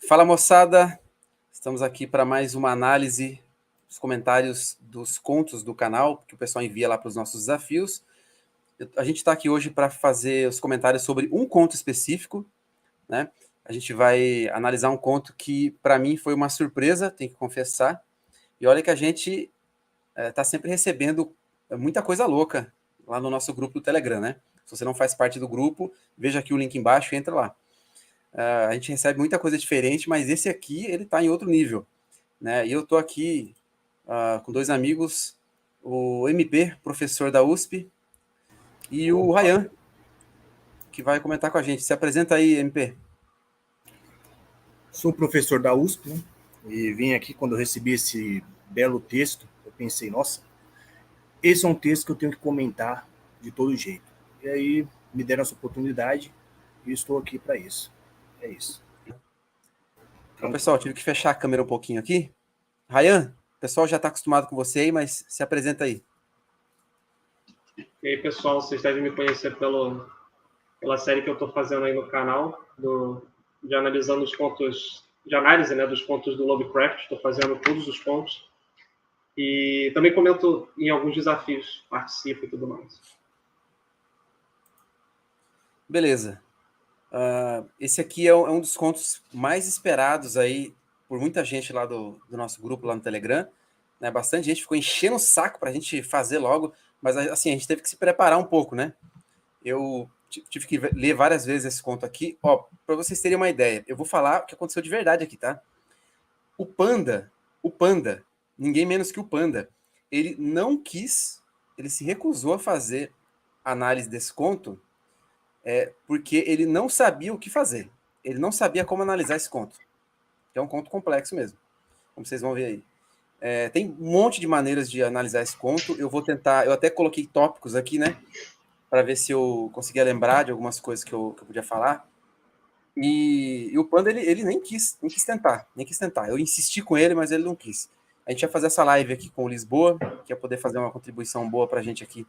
Fala, moçada, estamos aqui para mais uma análise dos comentários dos contos do canal, que o pessoal envia lá para os nossos desafios. A gente está aqui hoje para fazer os comentários sobre um conto específico, né? A gente vai analisar um conto que, para mim, foi uma surpresa, tenho que confessar. E olha que a gente está sempre recebendo muita coisa louca lá no nosso grupo do Telegram, né? Se você não faz parte do grupo, veja aqui o link embaixo e entra lá. A gente recebe muita coisa diferente, mas esse aqui, ele está em outro nível, né? E eu estou aqui com dois amigos, o MP, professor da USP, e o Rayan, que vai comentar com a gente. Se apresenta aí, MP. Sou professor da USP, né? E vim aqui quando eu recebi esse belo texto, eu pensei, nossa, esse é um texto que eu tenho que comentar de todo jeito. E aí me deram essa oportunidade e estou aqui para isso. É isso. Então, pessoal, tive que fechar a câmera um pouquinho aqui. Rayan, o pessoal já está acostumado com você aí, mas se apresenta aí. E aí, pessoal, vocês devem me conhecer pela série que eu estou fazendo aí no canal, de analisando os contos, de análise, né, dos contos do Lovecraft. Estou fazendo todos os contos. E também comento em alguns desafios, participo e tudo mais. Beleza. Esse aqui é um dos contos mais esperados aí por muita gente lá do nosso grupo lá no Telegram, né? Bastante gente ficou enchendo o saco para a gente fazer logo, mas assim, a gente teve que se preparar um pouco, né? Eu tive que ler várias vezes esse conto aqui. Ó, para vocês terem uma ideia, eu vou falar o que aconteceu de verdade aqui, tá? O Panda, ninguém menos que o Panda, ele não quis, ele se recusou a fazer análise desse conto, porque ele não sabia o que fazer. Ele não sabia como analisar esse conto. Que é um conto complexo mesmo, como vocês vão ver aí. Tem um monte de maneiras de analisar esse conto. Eu vou tentar, eu até coloquei tópicos aqui, né? Para ver se eu conseguia lembrar de algumas coisas que eu podia falar. E o Panda, ele nem quis tentar. Eu insisti com ele, mas ele não quis. A gente ia fazer essa live aqui com o Lisboa, que ia poder fazer uma contribuição boa para a gente aqui,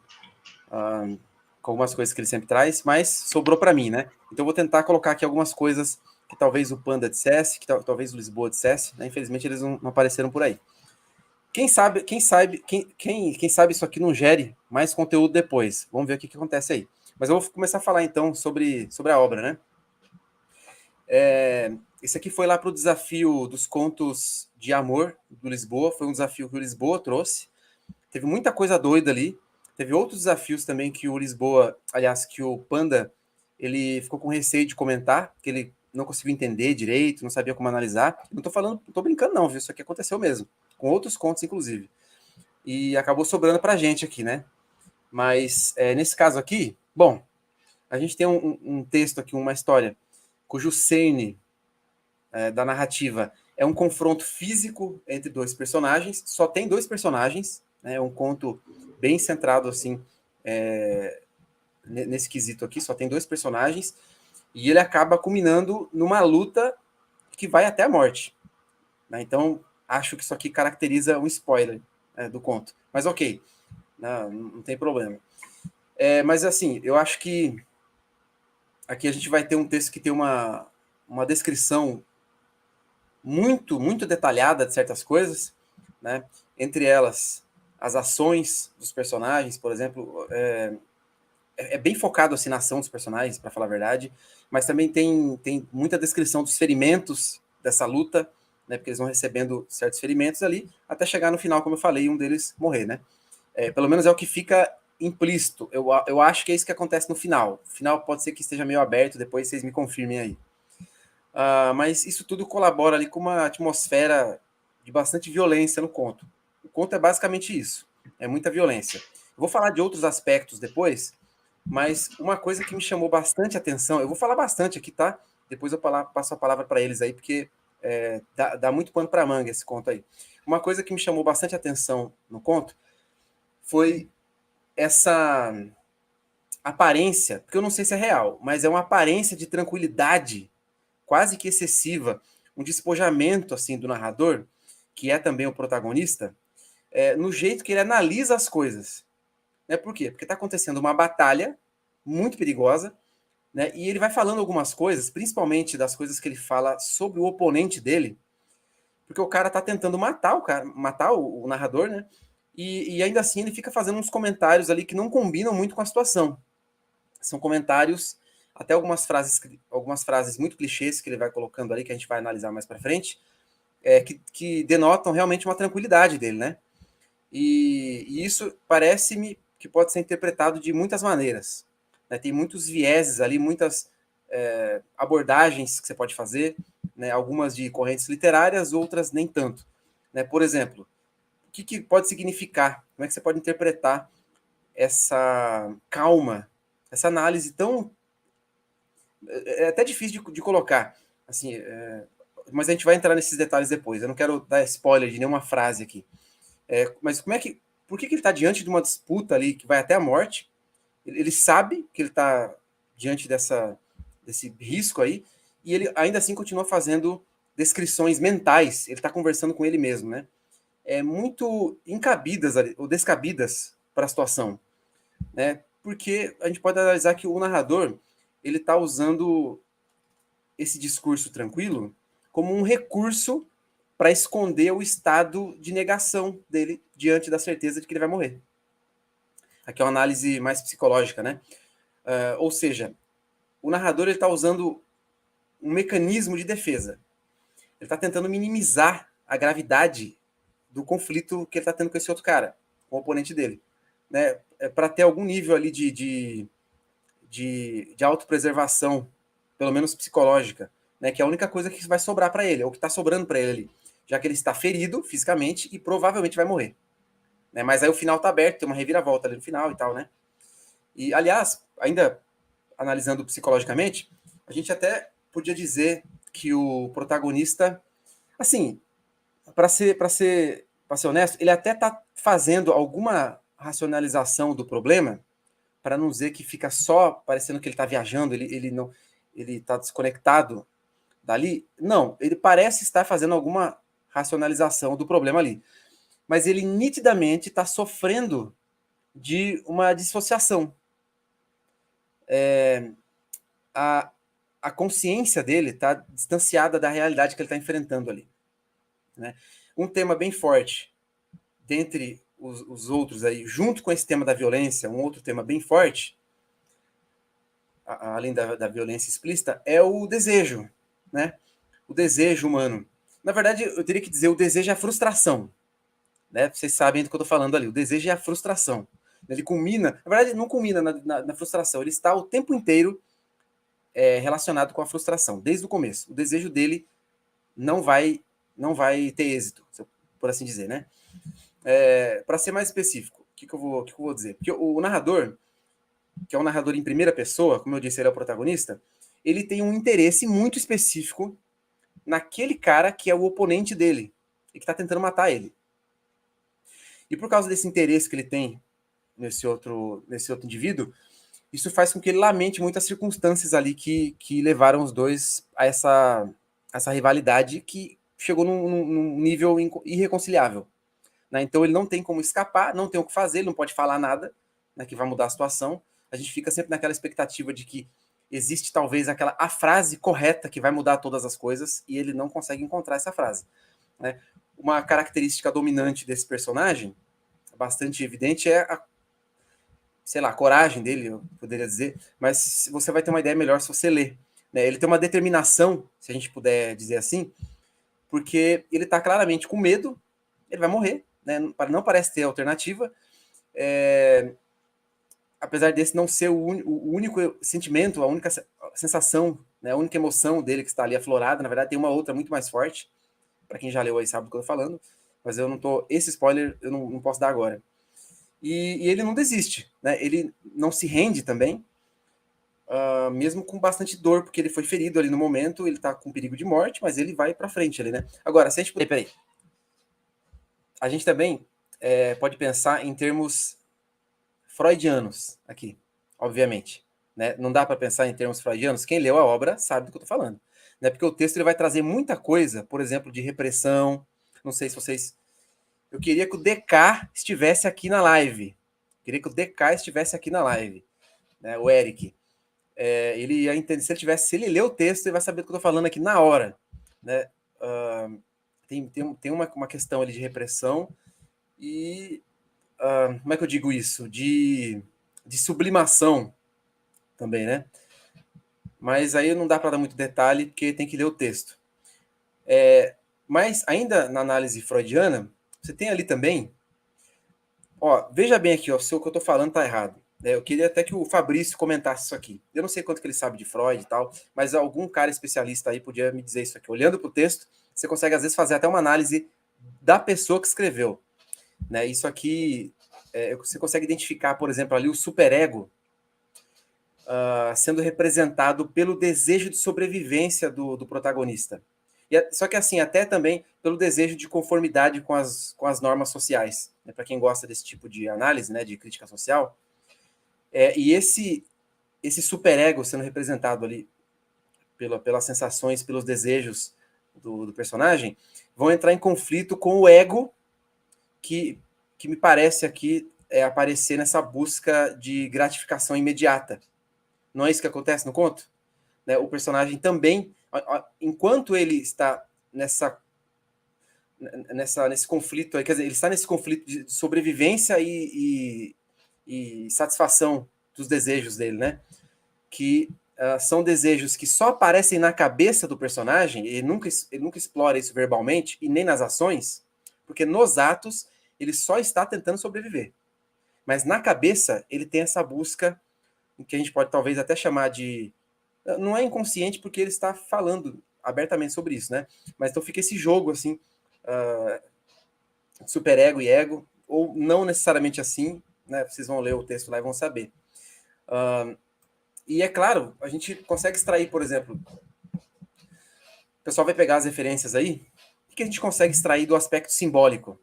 com algumas coisas que ele sempre traz, mas sobrou para mim, né? Então eu vou tentar colocar aqui algumas coisas que talvez o Panda dissesse, que talvez o Lisboa dissesse, né? Infelizmente eles não apareceram por aí. Quem sabe isso aqui não gere mais conteúdo depois. Vamos ver o que acontece aí. Mas eu vou começar a falar então sobre a obra, né? Esse aqui foi lá para o desafio dos contos de amor do Lisboa. Foi um desafio que o Lisboa trouxe. Teve muita coisa doida ali. Teve outros desafios também que o Lisboa, aliás, que o Panda, ele ficou com receio de comentar, que ele não conseguiu entender direito, não sabia como analisar. Não tô brincando não, viu? Isso aqui aconteceu mesmo. Com outros contos, inclusive. E acabou sobrando pra gente aqui, né? Mas, nesse caso aqui, bom, a gente tem um texto aqui, uma história, cujo cerne da narrativa é um confronto físico entre dois personagens. Só tem dois personagens, né? É um conto bem centrado, assim, nesse quesito aqui, só tem dois personagens, e ele acaba culminando numa luta que vai até a morte, né? Então, acho que isso aqui caracteriza um spoiler do conto. Mas ok, não tem problema. Mas assim, eu acho que aqui a gente vai ter um texto que tem uma descrição muito, muito detalhada de certas coisas, né? Entre elas, as ações dos personagens, por exemplo, bem focado assim, na ação dos personagens, para falar a verdade, mas também tem muita descrição dos ferimentos dessa luta, né? Porque eles vão recebendo certos ferimentos ali, até chegar no final, como eu falei, um deles morrer, né? Pelo menos é o que fica implícito. Eu acho que é isso que acontece no final. O final pode ser que esteja meio aberto, depois vocês me confirmem aí. Mas isso tudo colabora ali com uma atmosfera de bastante violência no conto. O conto é basicamente isso, é muita violência. Eu vou falar de outros aspectos depois, mas uma coisa que me chamou bastante atenção, eu vou falar bastante aqui, tá? Depois eu passo a palavra para eles aí, porque dá muito pano para manga esse conto aí. Uma coisa que me chamou bastante atenção no conto foi essa aparência, porque eu não sei se é real, mas é uma aparência de tranquilidade quase que excessiva, um despojamento assim do narrador, que é também o protagonista, no jeito que ele analisa as coisas. Por quê? Porque está acontecendo uma batalha muito perigosa, né? E ele vai falando algumas coisas, principalmente das coisas que ele fala sobre o oponente dele, porque o cara tá tentando matar o narrador, né? E ainda assim ele fica fazendo uns comentários ali que não combinam muito com a situação. São comentários, até algumas frases muito clichês que ele vai colocando ali, que a gente vai analisar mais para frente, que denotam realmente uma tranquilidade dele, né? E isso parece-me que pode ser interpretado de muitas maneiras, né? Tem muitos vieses ali, muitas abordagens que você pode fazer, né? Algumas de correntes literárias, outras nem tanto, né? Por exemplo, o que pode significar? Como é que você pode interpretar essa calma, essa análise tão... É até difícil de colocar, assim, mas a gente vai entrar nesses detalhes depois. Eu não quero dar spoiler de nenhuma frase aqui. Mas por que ele está diante de uma disputa ali que vai até a morte? Ele sabe que ele está diante desse risco aí, e ele ainda assim continua fazendo descrições mentais. Ele está conversando com ele mesmo, né? Muito encabidas ou descabidas para a situação, né? Porque a gente pode analisar que o narrador ele está usando esse discurso tranquilo como um recurso para esconder o estado de negação dele diante da certeza de que ele vai morrer. Aqui é uma análise mais psicológica, né? Ou seja, o narrador está usando um mecanismo de defesa. Ele está tentando minimizar a gravidade do conflito que ele está tendo com esse outro cara, com o oponente dele, né? Para ter algum nível ali de autopreservação, pelo menos psicológica, né? Que é a única coisa que vai sobrar para ele, ou que está sobrando para ele ali, já que ele está ferido fisicamente e provavelmente vai morrer, né? Mas aí o final está aberto, tem uma reviravolta ali no final e tal, né? E, aliás, ainda analisando psicologicamente, a gente até podia dizer que o protagonista, assim, para ser honesto, ele até está fazendo alguma racionalização do problema, para não dizer que fica só parecendo que ele está viajando, ele está desconectado dali. Não, ele parece estar fazendo alguma racionalização do problema ali. Mas ele nitidamente está sofrendo de uma dissociação. A consciência dele está distanciada da realidade que ele está enfrentando ali, né? Um tema bem forte, dentre os outros aí, junto com esse tema da violência, um outro tema bem forte, além da violência explícita, é o desejo, né? O desejo humano. Na verdade, eu teria que dizer, o desejo é a frustração, né? Vocês sabem do que eu estou falando ali. O desejo é a frustração. Ele culmina, na verdade, não culmina na frustração, ele está o tempo inteiro relacionado com a frustração, desde o começo. O desejo dele não vai ter êxito, por assim dizer, né? Para ser mais específico, o que eu vou dizer? Porque o narrador, que é um narrador em primeira pessoa, como eu disse, ele é o protagonista, ele tem um interesse muito específico naquele cara que é o oponente dele e que está tentando matar ele. E por causa desse interesse que ele tem nesse outro indivíduo, isso faz com que ele lamente muitas circunstâncias ali que levaram os dois a essa rivalidade que chegou num nível irreconciliável, né? Então ele não tem como escapar, não tem o que fazer, ele não pode falar nada, né, que vai mudar a situação. A gente fica sempre naquela expectativa de que existe talvez a frase correta que vai mudar todas as coisas e ele não consegue encontrar essa frase, né? Uma característica dominante desse personagem, bastante evidente, é a coragem dele, eu poderia dizer, mas você vai ter uma ideia melhor se você ler, né? Ele tem uma determinação, se a gente puder dizer assim, porque ele está claramente com medo, ele vai morrer, né? Não parece ter alternativa, apesar desse não ser o único sentimento, a única sensação, né? A única emoção dele que está ali aflorada. Na verdade tem uma outra muito mais forte, para quem já leu aí sabe do que eu estou falando, mas eu não tô, esse spoiler eu não posso dar agora. E ele não desiste, né? Ele não se rende também, mesmo com bastante dor, porque ele foi ferido ali no momento, ele tá com perigo de morte, mas ele vai para frente ali, né? Agora, se a gente puder... Peraí. A gente também pode pensar em termos freudianos aqui, obviamente, né? Não dá para pensar em termos freudianos. Quem leu a obra sabe do que eu tô falando, né? Porque o texto ele vai trazer muita coisa, por exemplo, de repressão. Não sei se vocês... Eu queria que o DK estivesse aqui na live. Né? O Eric. ele ia entender, se ele ler o texto, ele vai saber do que eu estou falando aqui na hora, né? Tem uma questão ali de repressão e, como é que eu digo isso? De sublimação também, né? Mas aí não dá para dar muito detalhe, porque tem que ler o texto. Mas ainda na análise freudiana, você tem ali também, veja bem aqui, se o que eu estou falando está errado. Eu queria até que o Fabrício comentasse isso aqui. Eu não sei quanto que ele sabe de Freud e tal, mas algum cara especialista aí podia me dizer isso aqui. Olhando para o texto, você consegue às vezes fazer até uma análise da pessoa que escreveu. Né? Isso aqui, você consegue identificar, por exemplo, ali o superego sendo representado pelo desejo de sobrevivência do protagonista. Só que assim, até também pelo desejo de conformidade com as normas sociais. Né? Para quem gosta desse tipo de análise, né, de crítica social. E esse superego sendo representado ali pelas sensações, pelos desejos do personagem, vão entrar em conflito com o ego que me parece aqui aparecer nessa busca de gratificação imediata. Não é isso que acontece no conto? Né? O personagem também, enquanto ele está nesse conflito, quer dizer, ele está nesse conflito de sobrevivência e satisfação dos desejos dele, né? Que são desejos que só aparecem na cabeça do personagem, ele nunca explora isso verbalmente e nem nas ações, porque nos atos ele só está tentando sobreviver. Mas na cabeça ele tem essa busca que a gente pode talvez até chamar de... Não é inconsciente porque ele está falando abertamente sobre isso, né? Mas então fica esse jogo, assim, superego e ego, ou não necessariamente assim, né? Vocês vão ler o texto lá e vão saber. E é claro, a gente consegue extrair, por exemplo, o pessoal vai pegar as referências aí, o que a gente consegue extrair do aspecto simbólico?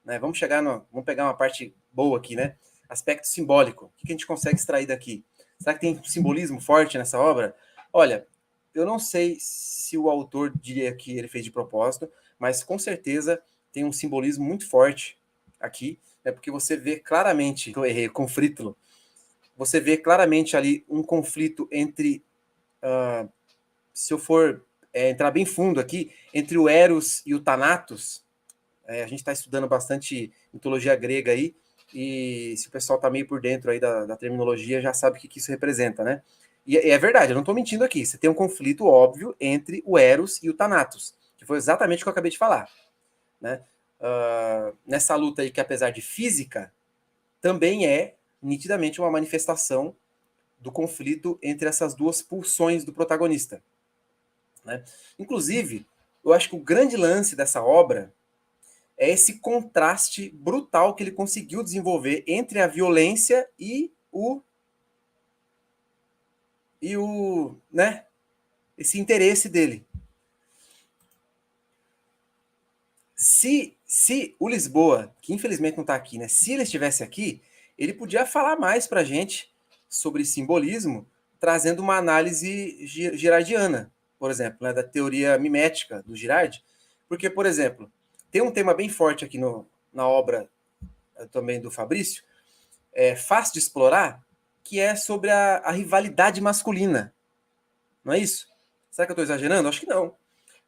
Né? Vamos pegar uma parte boa aqui, né? Aspecto simbólico. O que a gente consegue extrair daqui? Será que tem simbolismo forte nessa obra? Olha, eu não sei se o autor diria que ele fez de propósito, mas com certeza tem um simbolismo muito forte aqui, né? Porque você vê claramente, eu errei, conflito. Você vê claramente ali um conflito entre, se eu for entrar bem fundo aqui, entre o Eros e o Thanatos. A gente está estudando bastante mitologia grega aí, e se o pessoal está meio por dentro aí da terminologia, já sabe o que isso representa, né? E é verdade, eu não estou mentindo aqui. Você tem um conflito óbvio entre o Eros e o Thanatos, que foi exatamente o que eu acabei de falar. Né? Nessa luta aí, que apesar de física, também é nitidamente uma manifestação do conflito entre essas duas pulsões do protagonista. Né? Inclusive, eu acho que o grande lance dessa obra é esse contraste brutal que ele conseguiu desenvolver entre a violência e né, esse interesse dele. Se o Lisboa, que infelizmente não está aqui, né, se ele estivesse aqui, ele podia falar mais para a gente sobre simbolismo, trazendo uma análise girardiana, por exemplo, né, da teoria mimética do Girard, porque, por exemplo, tem um tema bem forte aqui na obra também do Fabrício, fácil de explorar, que é sobre a rivalidade masculina. Não é isso? Será que eu estou exagerando? Acho que não.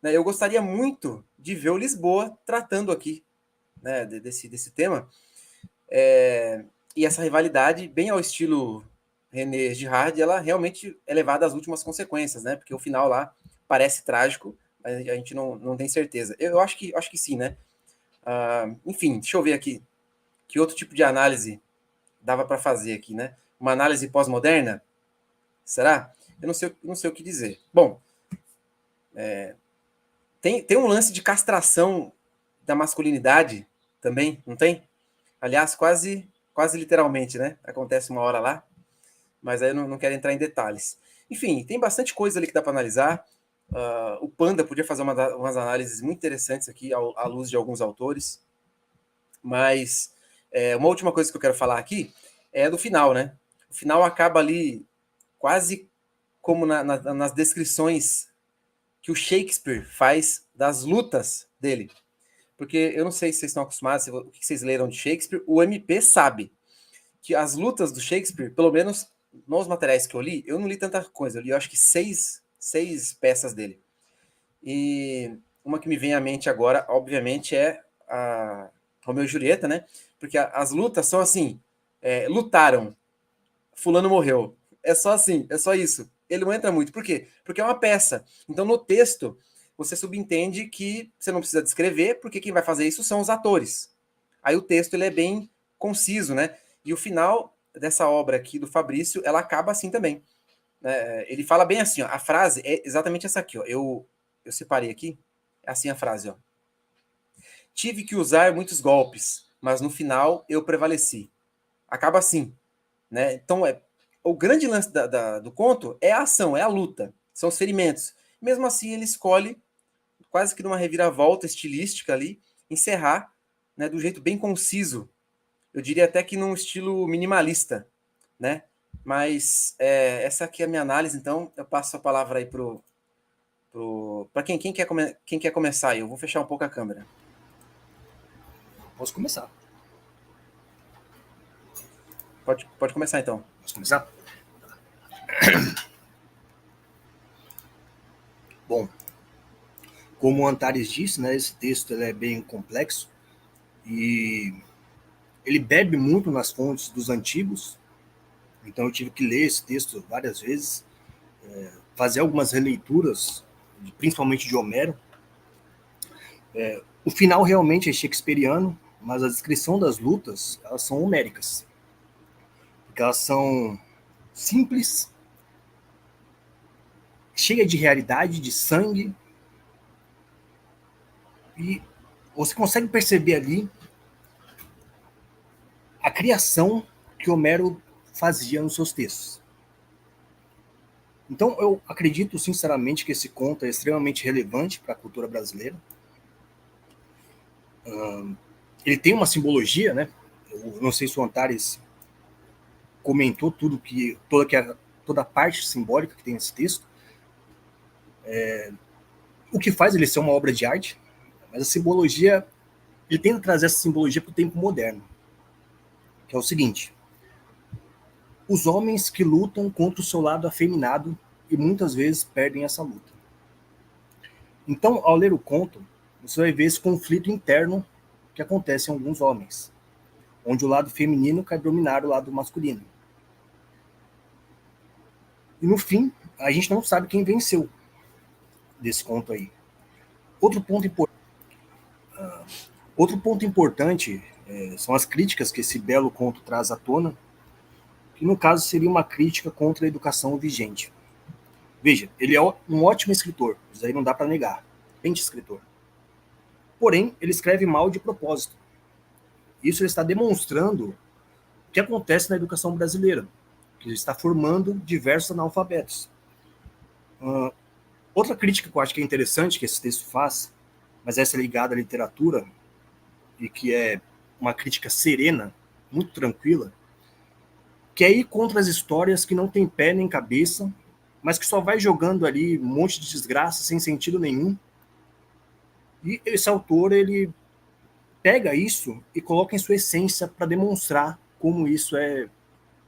Eu gostaria muito de ver o Lisboa tratando aqui, né, desse tema. E essa rivalidade, bem ao estilo René Girard, ela realmente é levada às últimas consequências, né? Porque o final lá parece trágico, mas a gente não tem certeza. Eu acho que sim, né? Enfim, deixa eu ver aqui. Que outro tipo de análise dava para fazer aqui, né? Uma análise pós-moderna? Será? Eu não sei o que dizer. Bom, tem um lance de castração da masculinidade também, não tem? Aliás, quase literalmente, né? Acontece uma hora lá, mas aí eu não quero entrar em detalhes. Enfim, tem bastante coisa ali que dá para analisar. O Panda podia fazer umas análises muito interessantes aqui, à luz de alguns autores. Mas uma última coisa que eu quero falar aqui é do final, né? O final acaba ali quase como nas descrições que o Shakespeare faz das lutas dele. Porque eu não sei se vocês estão acostumados, o que vocês leram de Shakespeare, o MP sabe que as lutas do Shakespeare, pelo menos nos materiais que eu não li tanta coisa, eu li, eu acho que seis peças dele. E uma que me vem à mente agora, obviamente, é a Romeu e Julieta, né? Porque as lutas são assim, lutaram, fulano morreu. É só assim, é só isso. Ele não entra muito. Por quê? Porque é uma peça. Então, no texto, você subentende que você não precisa descrever, porque quem vai fazer isso são os atores. Aí o texto ele é bem conciso, né? E o final dessa obra aqui do Fabrício, ela acaba assim também. Ele fala bem assim, ó, a frase é exatamente essa aqui, ó. Eu separei aqui, é assim a frase, ó. Tive que usar muitos golpes, mas no final eu prevaleci. Acaba assim, né? Então, o grande lance do conto é a ação, é a luta, são os ferimentos. Mesmo assim, ele escolhe, quase que numa reviravolta estilística ali, encerrar, né, do jeito bem conciso. Eu diria até que num estilo minimalista, né? Mas essa aqui é a minha análise, então eu passo a palavra aí para quem quer começar. Eu vou fechar um pouco a câmera. Posso começar. Pode começar, então. Posso começar? Bom, como o Antares disse, né, esse texto ele é bem complexo e ele bebe muito nas fontes dos antigos. Então eu tive que ler esse texto várias vezes, fazer algumas releituras, principalmente de Homero. O final realmente é shakespeariano, mas a descrição das lutas, elas são homéricas. Porque elas são simples, cheias de realidade, de sangue. E você consegue perceber ali a criação que Homero fazia nos seus textos. Então eu acredito sinceramente que esse conto é extremamente relevante para a cultura brasileira. Ele tem uma simbologia, né? Eu não sei se o Antares comentou toda a parte simbólica que tem nesse texto. O que faz ele ser uma obra de arte, mas a simbologia, ele tenta trazer essa simbologia para o tempo moderno, que é o seguinte: os homens que lutam contra o seu lado afeminado e muitas vezes perdem essa luta. Então, ao ler o conto, você vai ver esse conflito interno que acontece em alguns homens, onde o lado feminino quer dominar o lado masculino. E no fim, a gente não sabe quem venceu desse conto aí. Outro ponto importante são as críticas que esse belo conto traz à tona, que no caso seria uma crítica contra a educação vigente. Veja, ele é um ótimo escritor, isso aí não dá para negar, excelente escritor. Porém, ele escreve mal de propósito. Isso ele está demonstrando o que acontece na educação brasileira, que ele está formando diversos analfabetos. Outra crítica que eu acho que é interessante que esse texto faz, mas essa é ligada à literatura, e que é uma crítica serena, muito tranquila, que é ir contra as histórias que não tem pé nem cabeça, mas que só vai jogando ali um monte de desgraça sem sentido nenhum. E esse autor, ele pega isso e coloca em sua essência para demonstrar como isso é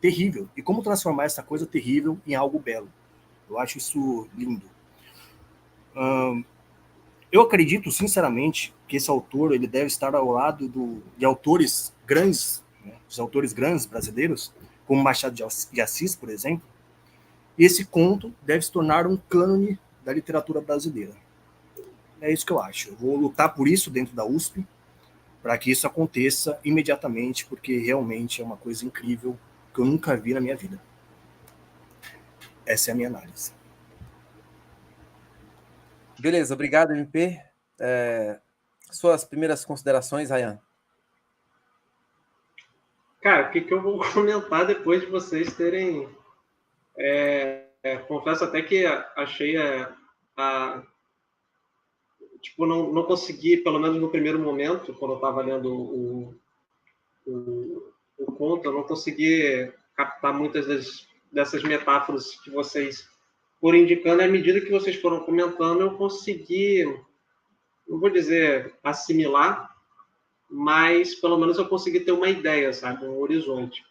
terrível e como transformar essa coisa terrível em algo belo. Eu acho isso lindo. Eu acredito, sinceramente, que esse autor ele deve estar ao lado de autores grandes, né, os autores grandes brasileiros, como Machado de Assis, por exemplo. E esse conto deve se tornar um cânone da literatura brasileira. É isso que eu acho. Eu vou lutar por isso dentro da USP, para que isso aconteça imediatamente, porque realmente é uma coisa incrível que eu nunca vi na minha vida. Essa é a minha análise. Beleza, obrigado, MP. Suas primeiras considerações, Ryan? Cara, o que eu vou comentar depois de vocês terem... confesso até que achei tipo, não consegui, pelo menos no primeiro momento, quando eu estava lendo o conto, eu não consegui captar muitas dessas metáforas que vocês foram indicando. À medida que vocês foram comentando, eu consegui, não vou dizer assimilar, mas pelo menos eu consegui ter uma ideia, sabe, um horizonte.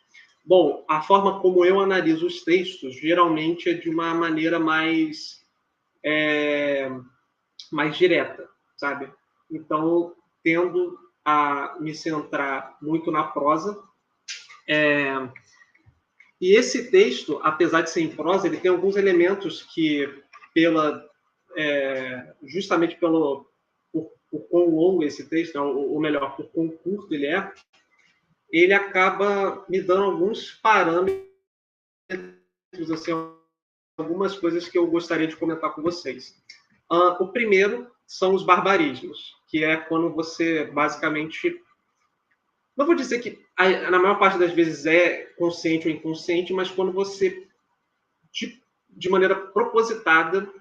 Bom, a forma como eu analiso os textos geralmente é de uma maneira mais direta, sabe? Então, tendo a me centrar muito na prosa. E esse texto, apesar de ser em prosa, ele tem alguns elementos que, justamente por quão longo esse texto, ou melhor, por quão curto ele acaba me dando alguns parâmetros, assim, algumas coisas que eu gostaria de comentar com vocês. O primeiro são os barbarismos, que é quando você basicamente... Não vou dizer que na maior parte das vezes é consciente ou inconsciente, mas quando você, de maneira propositada,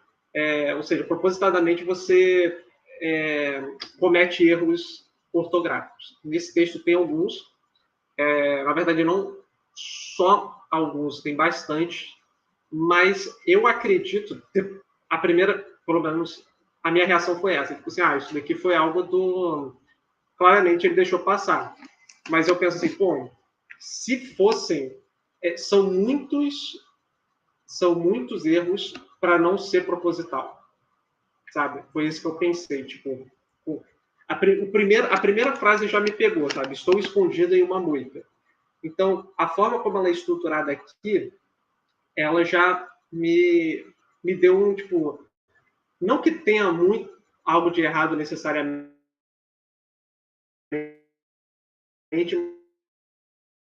ou seja, propositadamente, você comete erros ortográficos. Nesse texto tem alguns, na verdade não só alguns, tem bastante, mas eu acredito, a primeira, pelo menos, a minha reação foi essa, tipo assim, isso daqui foi algo do... Claramente ele deixou passar. Mas eu penso assim, pô, se fossem, são muitos erros para não ser proposital, sabe? Foi isso que eu pensei, tipo, a primeira frase já me pegou, sabe? Estou escondido em uma moita. Então, a forma como ela é estruturada aqui, ela já me deu um, tipo, não que tenha muito algo de errado necessariamente,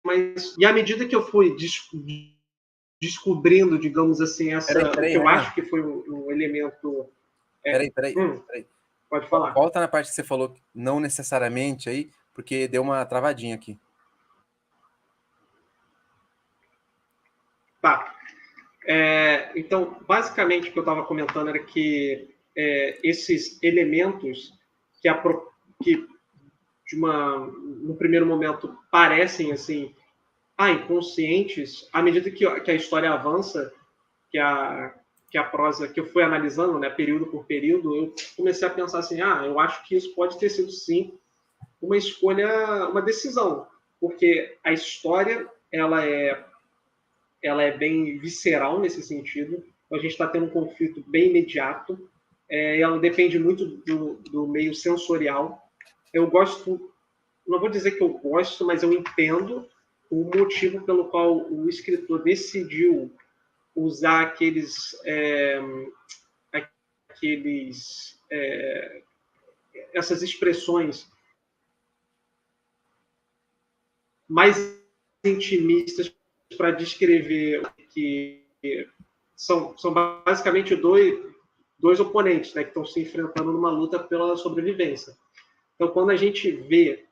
mas e à medida que eu fui descobrindo, digamos assim, Peraí, o que eu Renan. acho que foi um elemento... Peraí. Pode falar. Volta na parte que você falou, não necessariamente aí, porque deu uma travadinha aqui. Tá. Então, basicamente, o que eu estava comentando era que esses elementos que no primeiro momento parecem assim, inconscientes, à medida que a história avança, que a prosa que eu fui analisando, né, período por período, eu comecei a pensar assim, eu acho que isso pode ter sido sim uma escolha, uma decisão, porque a história ela é bem visceral nesse sentido. A gente está tendo um conflito bem imediato. Ela depende muito do meio sensorial. Eu gosto, não vou dizer que eu gosto, mas eu entendo o motivo pelo qual o escritor decidiu usar essas expressões mais intimistas para descrever que são basicamente dois oponentes, né, que estão se enfrentando numa luta pela sobrevivência. Então, quando a gente vê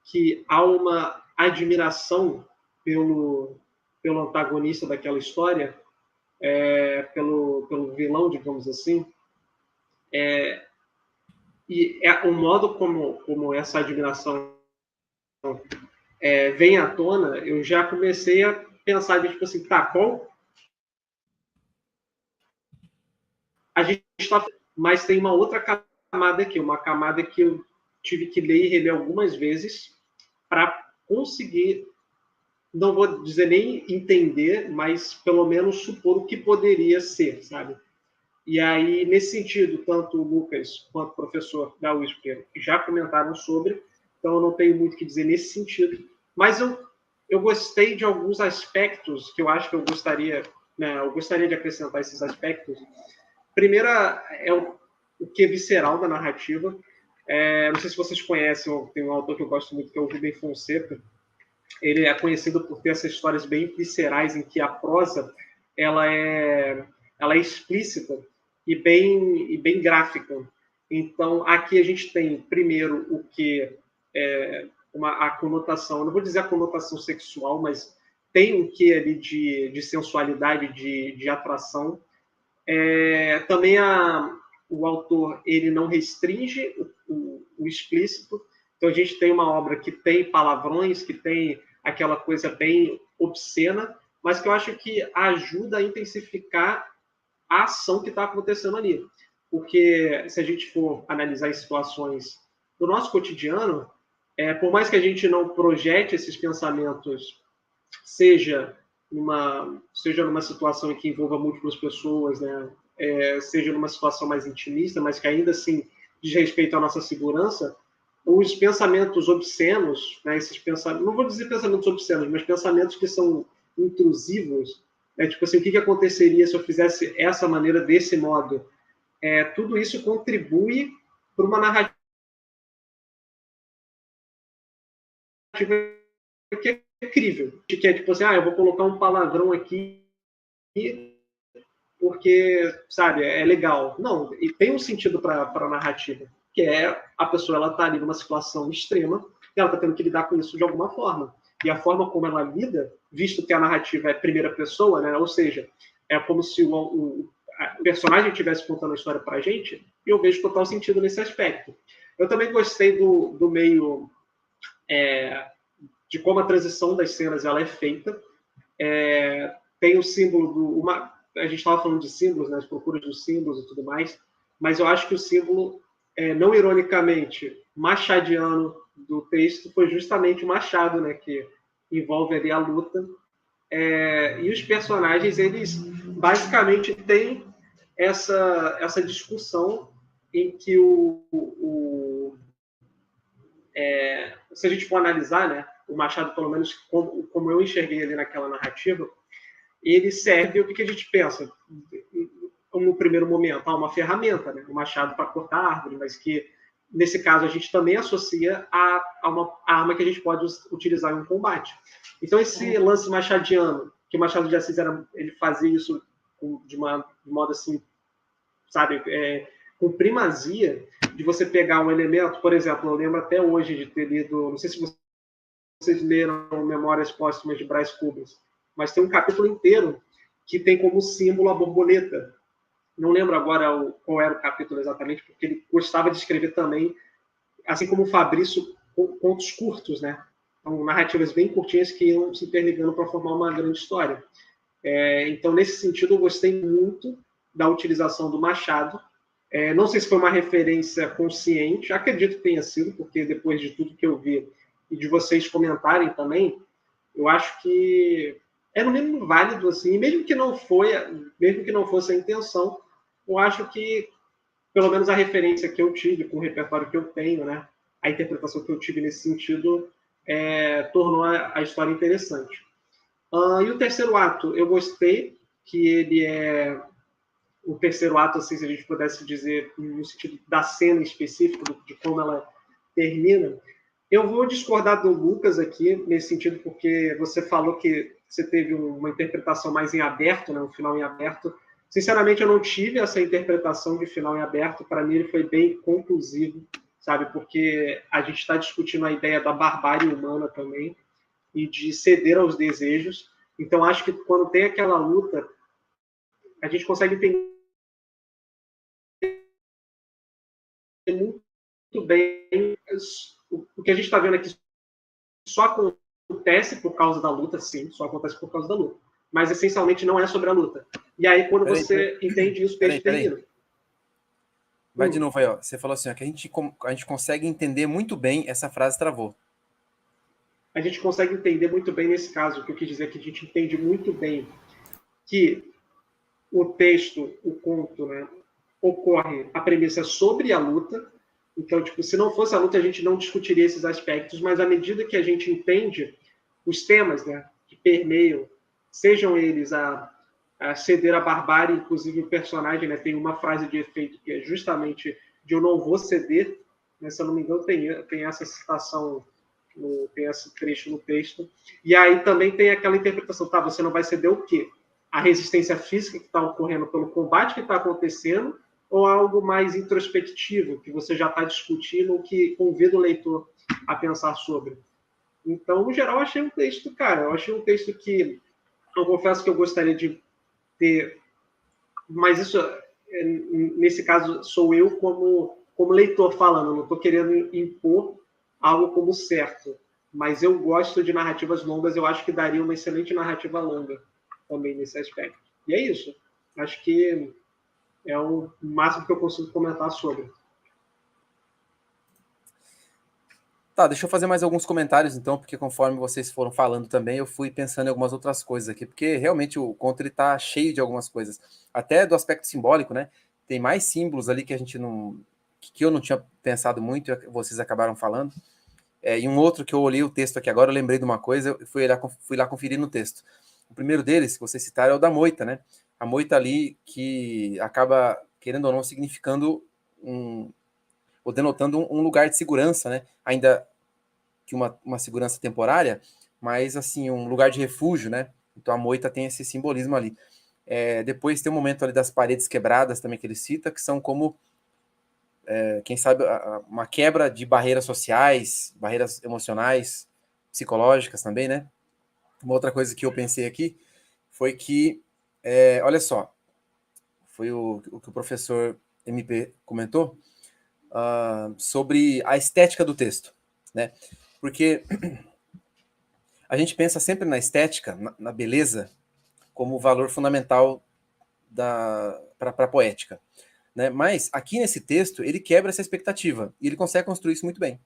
que há uma admiração pelo antagonista daquela história, pelo vilão, digamos assim, e o modo como essa admiração vem à tona, eu já comecei a pensar, tipo assim, qual a gente está... Mas tem uma outra camada aqui, uma camada que eu tive que ler e reler algumas vezes para conseguir, não vou dizer nem entender, mas pelo menos supor o que poderia ser, sabe? E aí, nesse sentido, tanto o Lucas quanto o professor da USP já comentaram sobre, então eu não tenho muito o que dizer nesse sentido. Mas eu gostei de alguns aspectos que eu acho que eu gostaria de acrescentar esses aspectos. Primeira é o que é visceral da narrativa. Não sei se vocês conhecem, tem um autor que eu gosto muito, que é o Rubem Fonseca. Ele é conhecido por ter essas histórias bem viscerais, em que a prosa ela é explícita e bem gráfica. Então, aqui a gente tem, primeiro, o que a conotação, não vou dizer a conotação sexual, mas tem um quê ali de sensualidade, de atração. Também o autor ele não restringe o explícito, então a gente tem uma obra que tem palavrões, que tem aquela coisa bem obscena, mas que eu acho que ajuda a intensificar a ação que está acontecendo ali. Porque se a gente for analisar as situações do nosso cotidiano, por mais que a gente não projete esses pensamentos seja numa situação em que envolva múltiplas pessoas, né? Seja numa situação mais intimista, mas que ainda assim diz respeito à nossa segurança, os pensamentos obscenos, né? Esses pensamentos, não vou dizer pensamentos obscenos, mas pensamentos que são intrusivos, né? Tipo assim, o que aconteceria se eu fizesse essa maneira, desse modo? Tudo isso contribui para uma narrativa que é incrível, que é tipo assim, eu vou colocar um palavrão aqui porque, sabe, é legal. Não, e tem um sentido para a narrativa, que é a pessoa, ela está ali numa situação extrema e ela está tendo que lidar com isso de alguma forma. E a forma como ela lida, visto que a narrativa é primeira pessoa, né, ou seja, é como se o personagem estivesse contando a história para a gente, e eu vejo total sentido nesse aspecto. Eu também gostei do meio, de como a transição das cenas ela é feita. Tem o símbolo a gente estava falando de símbolos, né, as procuras dos símbolos e tudo mais, mas eu acho que o símbolo, não ironicamente, machadiano do texto foi justamente o machado, né, que envolve ali a luta. E os personagens, eles basicamente têm essa discussão em que se a gente for analisar, né, o Machado, pelo menos como eu enxerguei ele naquela narrativa, ele serve o que a gente pensa no primeiro momento, uma ferramenta, né, um machado para cortar árvore, mas que nesse caso a gente também associa a uma arma que a gente pode utilizar em um combate. Então esse lance machadiano, que o Machado de Assis ele fazia isso de modo assim, sabe, com primazia, de você pegar um elemento, por exemplo, eu lembro até hoje de ter lido, não sei se vocês leram Memórias Póstumas de Brás Cubas, mas tem um capítulo inteiro que tem como símbolo a borboleta. Não lembro agora qual era o capítulo exatamente, porque ele gostava de escrever também, assim como o Fabrício, contos curtos, né? Então, narrativas bem curtinhas que iam se interligando para formar uma grande história. Então, nesse sentido, eu gostei muito da utilização do Machado. Não sei se foi uma referência consciente, acredito que tenha sido, porque depois de tudo que eu vi e de vocês comentarem também, eu acho que no mínimo válido, assim, mesmo que não fosse a intenção, eu acho que, pelo menos a referência que eu tive, com o repertório que eu tenho, né, a interpretação que eu tive nesse sentido, tornou a história interessante. E o terceiro ato, eu gostei que ele o terceiro ato, assim, se a gente pudesse dizer, no sentido da cena específica, de como ela termina. Eu vou discordar do Lucas aqui, nesse sentido, porque você falou que você teve uma interpretação mais em aberto, né, um final em aberto. Sinceramente, eu não tive essa interpretação de final em aberto. Para mim, ele foi bem conclusivo, sabe? Porque a gente está discutindo a ideia da barbárie humana também e de ceder aos desejos. Então, acho que quando tem aquela luta, a gente consegue entender muito bem o que a gente está vendo aqui. Só acontece por causa da luta, sim, só acontece por causa da luta. Mas, essencialmente, não é sobre a luta. E aí, quando você entende isso, o texto termina. Vai de novo aí, ó. Você falou assim, ó, que a gente consegue entender muito bem, essa frase travou. A gente consegue entender muito bem nesse caso, o que eu quis dizer é que a gente entende muito bem que o texto, o conto, né, ocorre, a premissa é sobre a luta. Então, tipo, se não fosse a luta, a gente não discutiria esses aspectos, mas à medida que a gente entende os temas, né, que permeiam, sejam eles a ceder à barbárie, inclusive o personagem, né, tem uma frase de efeito que é justamente de eu não vou ceder, né, se eu não me engano, tem essa citação, tem esse trecho no texto, e aí também tem aquela interpretação, tá, você não vai ceder o quê? A resistência física que está ocorrendo pelo combate que está acontecendo, ou algo mais introspectivo, que você já está discutindo, que convida o leitor a pensar sobre. Então, no geral, eu achei um texto, cara, eu achei um texto que eu confesso que eu gostaria de ter, mas isso, nesse caso, sou eu como leitor falando, não estou querendo impor algo como certo, mas eu gosto de narrativas longas, eu acho que daria uma excelente narrativa longa também nesse aspecto. E é isso. Acho que é o máximo que eu consigo comentar sobre. Tá, deixa eu fazer mais alguns comentários, então, porque conforme vocês foram falando também, eu fui pensando em algumas outras coisas aqui, porque realmente o conto ele tá cheio de algumas coisas, até do aspecto simbólico, né? Tem mais símbolos ali que a gente não, que eu não tinha pensado muito, e vocês acabaram falando. E um outro que eu olhei o texto aqui agora, eu lembrei de uma coisa, eu fui lá conferir no texto. O primeiro deles, que vocês citaram, é o da moita, né? A moita ali que acaba, querendo ou não, significando ou denotando um lugar de segurança, né? Ainda que uma segurança temporária, mas assim, um lugar de refúgio, né? Então a moita tem esse simbolismo ali. Depois tem um momento ali das paredes quebradas também que ele cita, que são como, quem sabe, uma quebra de barreiras sociais, barreiras emocionais, psicológicas também, né? Uma outra coisa que eu pensei aqui foi que, olha só, foi o que o professor MP comentou, sobre a estética do texto, né? Porque a gente pensa sempre na estética, na beleza, como o valor fundamental para a poética, né? Mas aqui nesse texto ele quebra essa expectativa e ele consegue construir isso muito bem,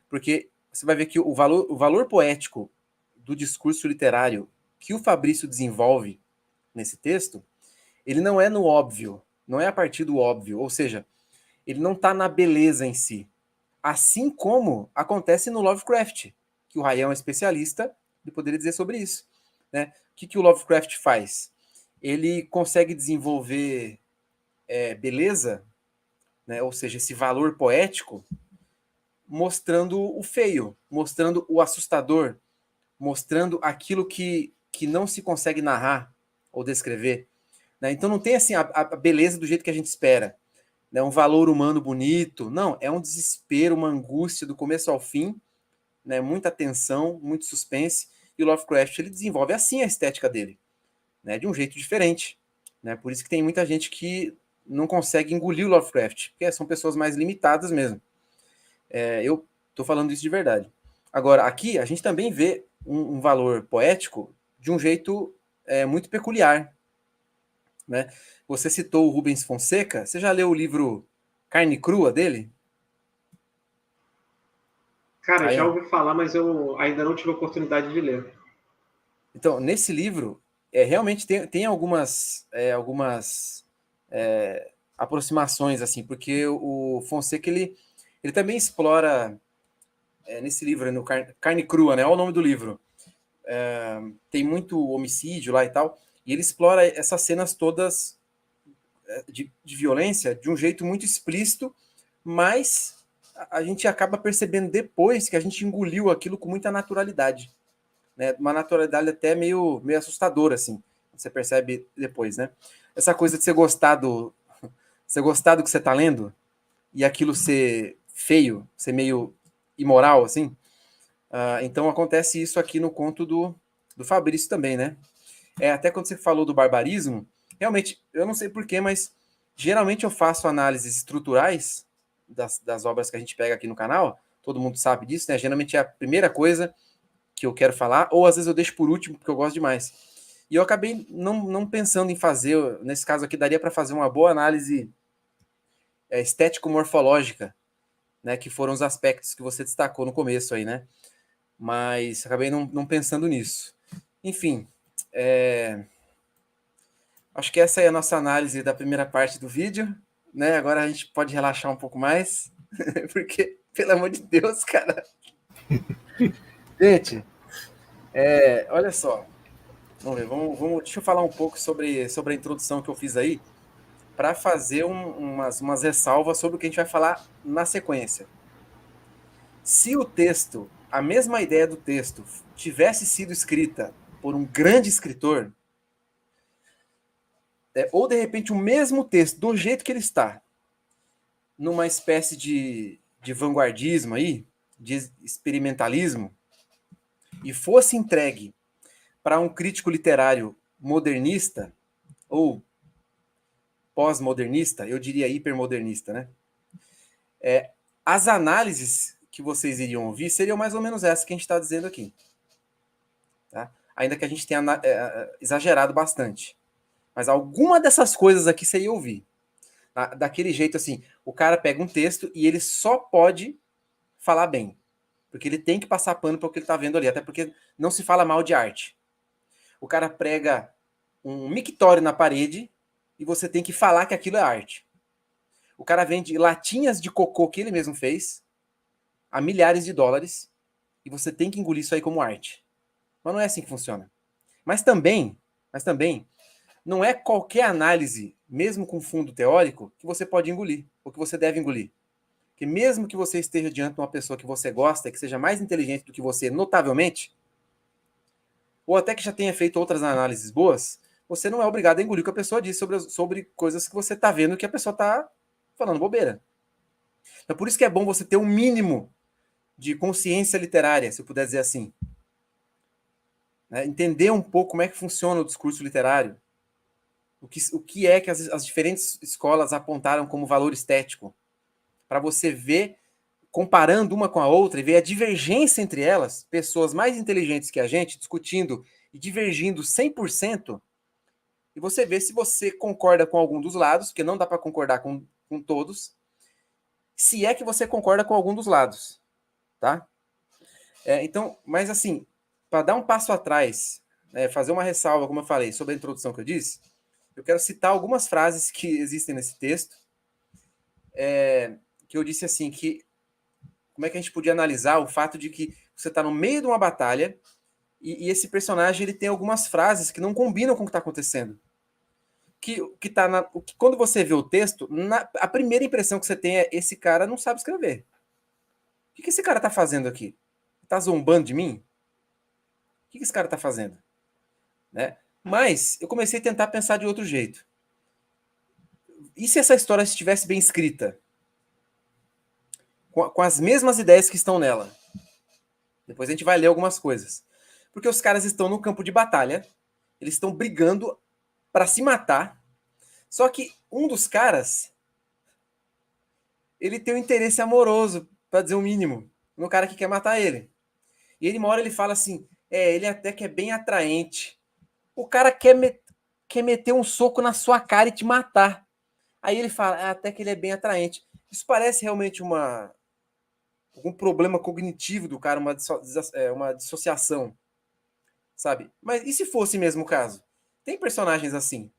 porque você vai ver que o valor poético do discurso literário que o Fabrício desenvolve nesse texto, ele não é no óbvio, não é a partir do óbvio, ou seja, ele não está na beleza em si, assim como acontece no Lovecraft, que o Rayan é um especialista e poderia dizer sobre isso, né? O que o Lovecraft faz? Ele consegue desenvolver beleza, né? Ou seja, esse valor poético, mostrando o feio, mostrando o assustador, mostrando aquilo que não se consegue narrar ou descrever, né? Então não tem assim a beleza do jeito que a gente espera, né? Um valor humano bonito, não, é um desespero, uma angústia do começo ao fim, né? Muita tensão, muito suspense, e o Lovecraft ele desenvolve assim a estética dele, né? De um jeito diferente, né? Por isso que tem muita gente que não consegue engolir o Lovecraft, porque são pessoas mais limitadas mesmo. Eu estou falando isso de verdade. Agora, aqui a gente também vê um valor poético de um jeito muito peculiar, né? Você citou o Rubens Fonseca, você já leu o livro Carne Crua dele? Cara, já Ryan? ouvi falar, mas eu ainda não tive a oportunidade de ler. Então, nesse livro, realmente tem algumas aproximações, assim, porque o Fonseca, ele também explora, nesse livro, no Carne Crua, né? Olha o nome do livro. Tem muito homicídio lá e tal, e ele explora essas cenas todas de violência de um jeito muito explícito, mas a gente acaba percebendo depois que a gente engoliu aquilo com muita naturalidade, né? Uma naturalidade até meio assustadora, assim. Você percebe depois, né? Essa coisa de você gostar do que você está lendo e aquilo ser feio, ser meio imoral, assim. Então acontece isso aqui no conto do Fabrício também, né? Até quando você falou do barbarismo, realmente, eu não sei porquê, mas geralmente eu faço análises estruturais das obras que a gente pega aqui no canal, todo mundo sabe disso, né? Geralmente é a primeira coisa que eu quero falar, ou às vezes eu deixo por último, porque eu gosto demais. E eu acabei não pensando em fazer, nesse caso aqui, daria para fazer uma boa análise estético-morfológica, né? Que foram os aspectos que você destacou no começo aí, né? Mas acabei não pensando nisso. Enfim, acho que essa é a nossa análise da primeira parte do vídeo, né? Agora a gente pode relaxar um pouco mais, porque, pelo amor de Deus, cara. Gente, olha só. Vamos ver, deixa eu falar um pouco sobre a introdução que eu fiz aí, para fazer umas ressalvas sobre o que a gente vai falar na sequência. Se o texto, a mesma ideia do texto, tivesse sido escrita por um grande escritor, ou de repente o mesmo texto, do jeito que ele está, numa espécie de vanguardismo aí, de experimentalismo, e fosse entregue para um crítico literário modernista, ou pós-modernista, eu diria hipermodernista, né? As análises que vocês iriam ouvir seriam mais ou menos essa que a gente está dizendo aqui. Tá? Ainda que a gente tenha exagerado bastante. Mas alguma dessas coisas aqui você ia ouvir. Daquele jeito assim, o cara pega um texto e ele só pode falar bem. Porque ele tem que passar pano para o que ele está vendo ali, até porque não se fala mal de arte. O cara prega um mictório na parede e você tem que falar que aquilo é arte. O cara vende latinhas de cocô que ele mesmo fez a milhares de dólares e você tem que engolir isso aí como arte. Mas não é assim que funciona. Mas também, não é qualquer análise, mesmo com fundo teórico, que você pode engolir, ou que você deve engolir. Que mesmo que você esteja diante de uma pessoa que você gosta, que seja mais inteligente do que você, notavelmente, ou até que já tenha feito outras análises boas, você não é obrigado a engolir o que a pessoa diz sobre coisas que você está vendo que a pessoa está falando bobeira. Então, por isso que é bom você ter um mínimo de consciência literária, se eu puder dizer assim. Né? Entender um pouco como é que funciona o discurso literário. O que é que as diferentes escolas apontaram como valor estético. Para você ver, comparando uma com a outra, e ver a divergência entre elas, pessoas mais inteligentes que a gente, discutindo e divergindo 100%, e você vê se você concorda com algum dos lados, porque não dá para concordar com todos, se é que você concorda com algum dos lados. Tá? Então, mas assim, para dar um passo atrás, fazer uma ressalva, como eu falei, sobre a introdução que eu disse, eu quero citar algumas frases que existem nesse texto, que eu disse assim, que como é que a gente podia analisar o fato de que você está no meio de uma batalha e esse personagem ele tem algumas frases que não combinam com o que está acontecendo. Quando você vê o texto, a primeira impressão que você tem é esse cara não sabe escrever. O que esse cara está fazendo aqui? Está zombando de mim? O que esse cara está fazendo? Né? Mas eu comecei a tentar pensar de outro jeito. E se essa história estivesse bem escrita? Com as mesmas ideias que estão nela. Depois a gente vai ler algumas coisas. Porque os caras estão no campo de batalha, eles estão brigando para se matar, só que um dos caras, ele tem um interesse amoroso, para dizer o mínimo, no cara que quer matar ele. E ele, uma hora ele fala assim, ele até que é bem atraente. O cara quer meter um soco na sua cara e te matar. Aí ele fala, até que ele é bem atraente. Isso parece realmente algum problema cognitivo do cara, uma dissociação, sabe? Mas e se fosse mesmo o caso? Tem personagens assim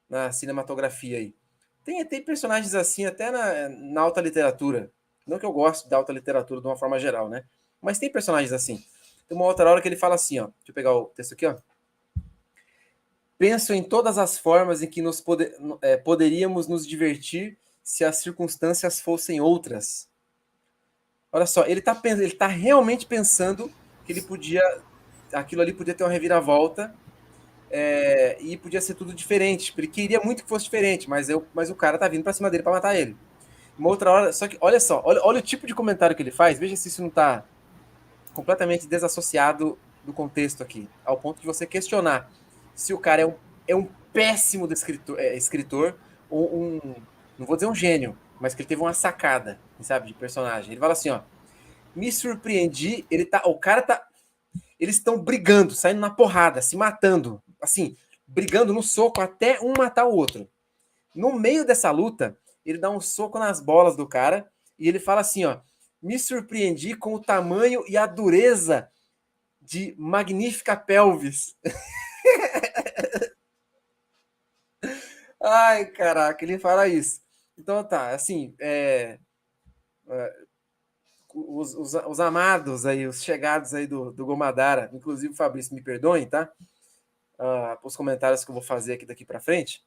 na cinematografia aí. Tem personagens assim até na alta literatura. Não que eu goste da alta literatura de uma forma geral, né? Mas tem personagens assim. Tem uma outra hora que ele fala assim, ó. Deixa eu pegar o texto aqui, ó. Penso em todas as formas em que poderíamos nos divertir se as circunstâncias fossem outras. Olha só, ele tá realmente pensando que aquilo ali podia ter uma reviravolta e podia ser tudo diferente. Ele queria muito que fosse diferente, mas o cara tá vindo pra cima dele pra matar ele. Uma outra hora, só que olha só, olha o tipo de comentário que ele faz, veja se isso não tá completamente desassociado do contexto aqui, ao ponto de você questionar se o cara é um péssimo escritor ou não vou dizer um gênio, mas que ele teve uma sacada, sabe, de personagem. Ele fala assim, ó, me surpreendi, eles estão brigando, saindo na porrada, se matando, assim, brigando no soco até um matar o outro. No meio dessa luta, ele dá um soco nas bolas do cara e ele fala assim, ó, me surpreendi com o tamanho e a dureza de magnífica pelvis. Ai, caraca, ele fala isso. Então tá, assim, os amados aí, os chegados aí do Gomadara, inclusive o Fabrício, me perdoem, tá? Os comentários que eu vou fazer aqui daqui pra frente.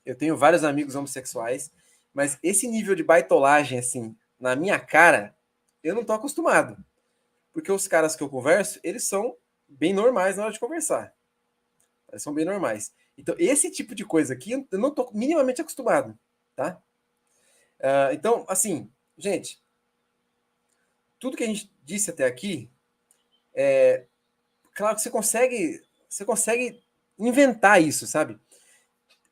Eu tenho vários amigos homossexuais, mas esse nível de baitolagem, assim, na minha cara, eu não tô acostumado. Porque os caras que eu converso, eles são bem normais na hora de conversar. Eles são bem normais. Então, esse tipo de coisa aqui, eu não tô minimamente acostumado, tá? Então, assim, gente, tudo que a gente disse até aqui, claro que você consegue inventar isso, sabe?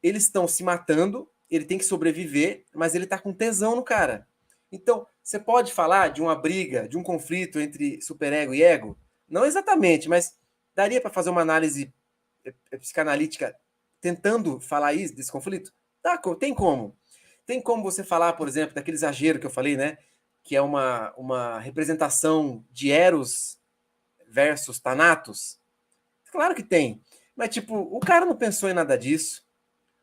Eles estão se matando, ele tem que sobreviver, mas ele tá com tesão no cara. Então, você pode falar de uma briga, de um conflito entre superego e ego? Não exatamente, mas daria para fazer uma análise psicanalítica tentando falar isso, desse conflito? Tá, tem como. Tem como você falar, por exemplo, daquele exagero que eu falei, né? que é uma representação de Eros versus Thanatos? Claro que tem. Mas, tipo, o cara não pensou em nada disso.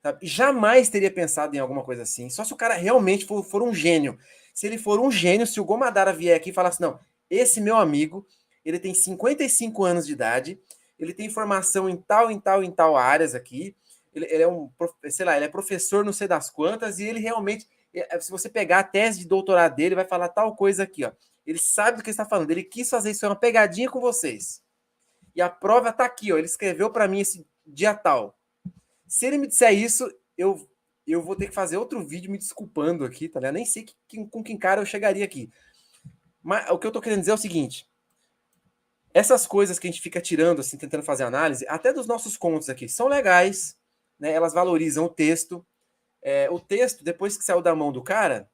Sabe? Jamais teria pensado em alguma coisa assim. Só se o cara realmente for um gênio. Se ele for um gênio, se o Gomadara vier aqui e falar assim, não, esse meu amigo, ele tem 55 anos de idade, ele tem formação em tal áreas aqui, ele é sei lá, ele é professor não sei das quantas, e ele realmente, se você pegar a tese de doutorado dele, vai falar tal coisa aqui, ó. Ele sabe do que ele está falando, ele quis fazer isso, é uma pegadinha com vocês. E a prova tá aqui, ó, ele escreveu para mim esse dia tal. Se ele me disser isso, eu vou ter que fazer outro vídeo me desculpando aqui, tá ligado? Nem sei com quem cara eu chegaria aqui. Mas o que eu tô querendo dizer é o seguinte: essas coisas que a gente fica tirando, assim, tentando fazer análise, até dos nossos contos aqui, são legais, né? Elas valorizam o texto. O texto, depois que saiu da mão do cara,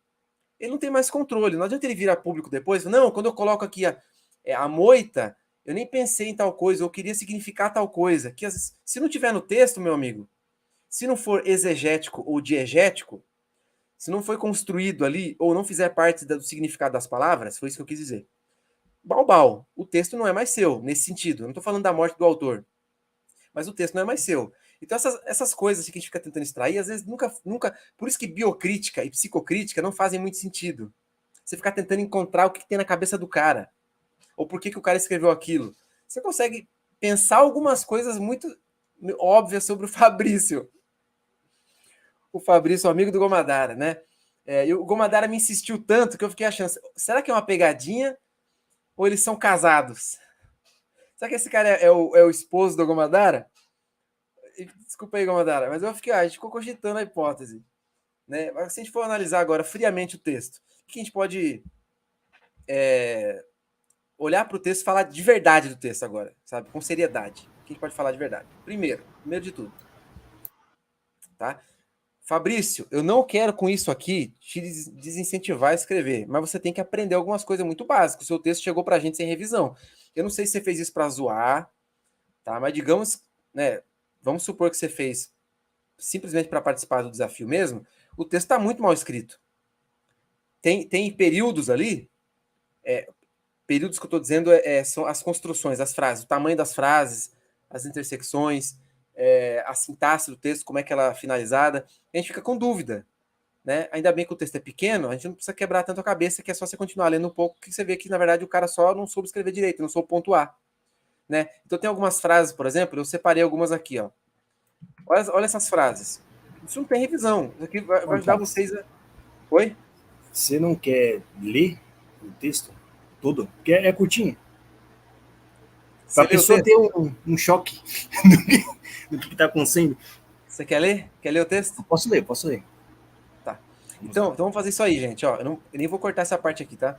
ele não tem mais controle. Não adianta ele virar público depois. Não, quando eu coloco aqui a moita, eu nem pensei em tal coisa, eu queria significar tal coisa. Que se não tiver no texto, meu amigo, se não for exegético ou diegético, se não foi construído ali, ou não fizer parte do significado das palavras, foi isso que eu quis dizer. Balbal, o texto não é mais seu, nesse sentido. Eu não estou falando da morte do autor, mas o texto não é mais seu. Então essas coisas que a gente fica tentando extrair, às vezes nunca... Por isso que biocrítica e psicocrítica não fazem muito sentido. Você ficar tentando encontrar o que tem na cabeça do cara, ou por que o cara escreveu aquilo. Você consegue pensar algumas coisas muito óbvias sobre o Fabrício. O Fabrício, amigo do Gomadara, né? E o Gomadara me insistiu tanto que eu fiquei achando, será que é uma pegadinha ou eles são casados? Será que esse cara é o esposo do Gomadara? Desculpa aí, Gomadara, mas a gente ficou cogitando a hipótese. Né? Mas se a gente for analisar agora friamente o texto, o que a gente pode olhar para o texto e falar de verdade do texto agora, sabe? Com seriedade. O que a gente pode falar de verdade? Primeiro de tudo, tá? Fabrício, eu não quero com isso aqui te desincentivar a escrever, mas você tem que aprender algumas coisas muito básicas. O seu texto chegou pra gente sem revisão. Eu não sei se você fez isso para zoar, tá? Mas digamos, né, vamos supor que você fez simplesmente para participar do desafio mesmo, o texto está muito mal escrito. Tem períodos ali, períodos que eu estou dizendo são as construções, as frases, o tamanho das frases, as intersecções, a sintaxe do texto, como é que ela é finalizada, a gente fica com dúvida, né? Ainda bem que o texto é pequeno, a gente não precisa quebrar tanto a cabeça, que é só você continuar lendo um pouco, que você vê que, na verdade, o cara só não soube escrever direito, não soube pontuar, né? Então tem algumas frases, por exemplo, eu separei algumas aqui, ó. Olha essas frases. Isso não tem revisão, isso aqui vai ajudar vocês a... Oi? Você não quer ler o texto todo? Porque é curtinho. Para a pessoa ter um choque do que está acontecendo. Você quer ler? Quer ler o texto? Posso ler. Tá. Então vamos fazer isso aí, gente. Ó, eu nem vou cortar essa parte aqui, tá?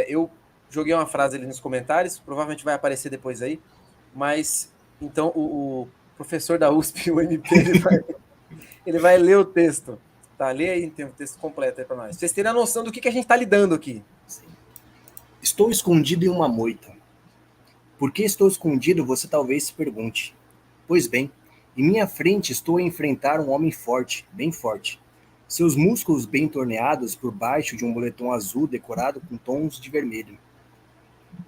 Eu joguei uma frase ali nos comentários, provavelmente vai aparecer depois aí, mas então o professor da USP, o MP, ele vai ler o texto. Tá, lê aí, tem o texto completo aí para nós. Vocês terem a noção do que a gente está lidando aqui. Sim. Estou escondido em uma moita. Por que estou escondido, você talvez se pergunte. Pois bem, em minha frente estou a enfrentar um homem forte, bem forte. Seus músculos bem torneados por baixo de um moletom azul decorado com tons de vermelho.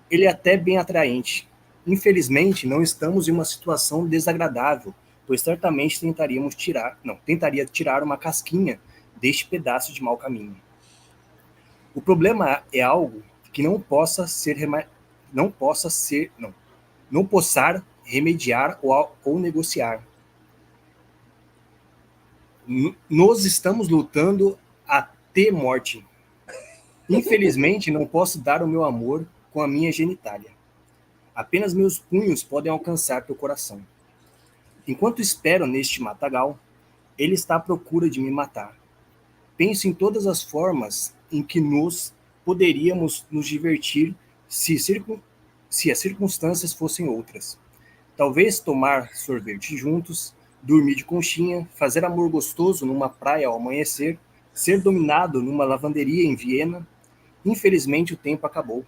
Ele é até bem atraente. Infelizmente, não estamos em uma situação desagradável, pois certamente tentaria tirar uma casquinha deste pedaço de mau caminho. O problema é algo que não possar remediar ou negociar. Nós estamos lutando até morte. Infelizmente, não posso dar o meu amor com a minha genitália. Apenas meus punhos podem alcançar teu coração. Enquanto espero neste matagal, ele está à procura de me matar. Penso em todas as formas em que nós poderíamos nos divertir se as circunstâncias fossem outras. Talvez tomar sorvete juntos, dormir de conchinha, fazer amor gostoso numa praia ao amanhecer, ser dominado numa lavanderia em Viena. Infelizmente o tempo acabou.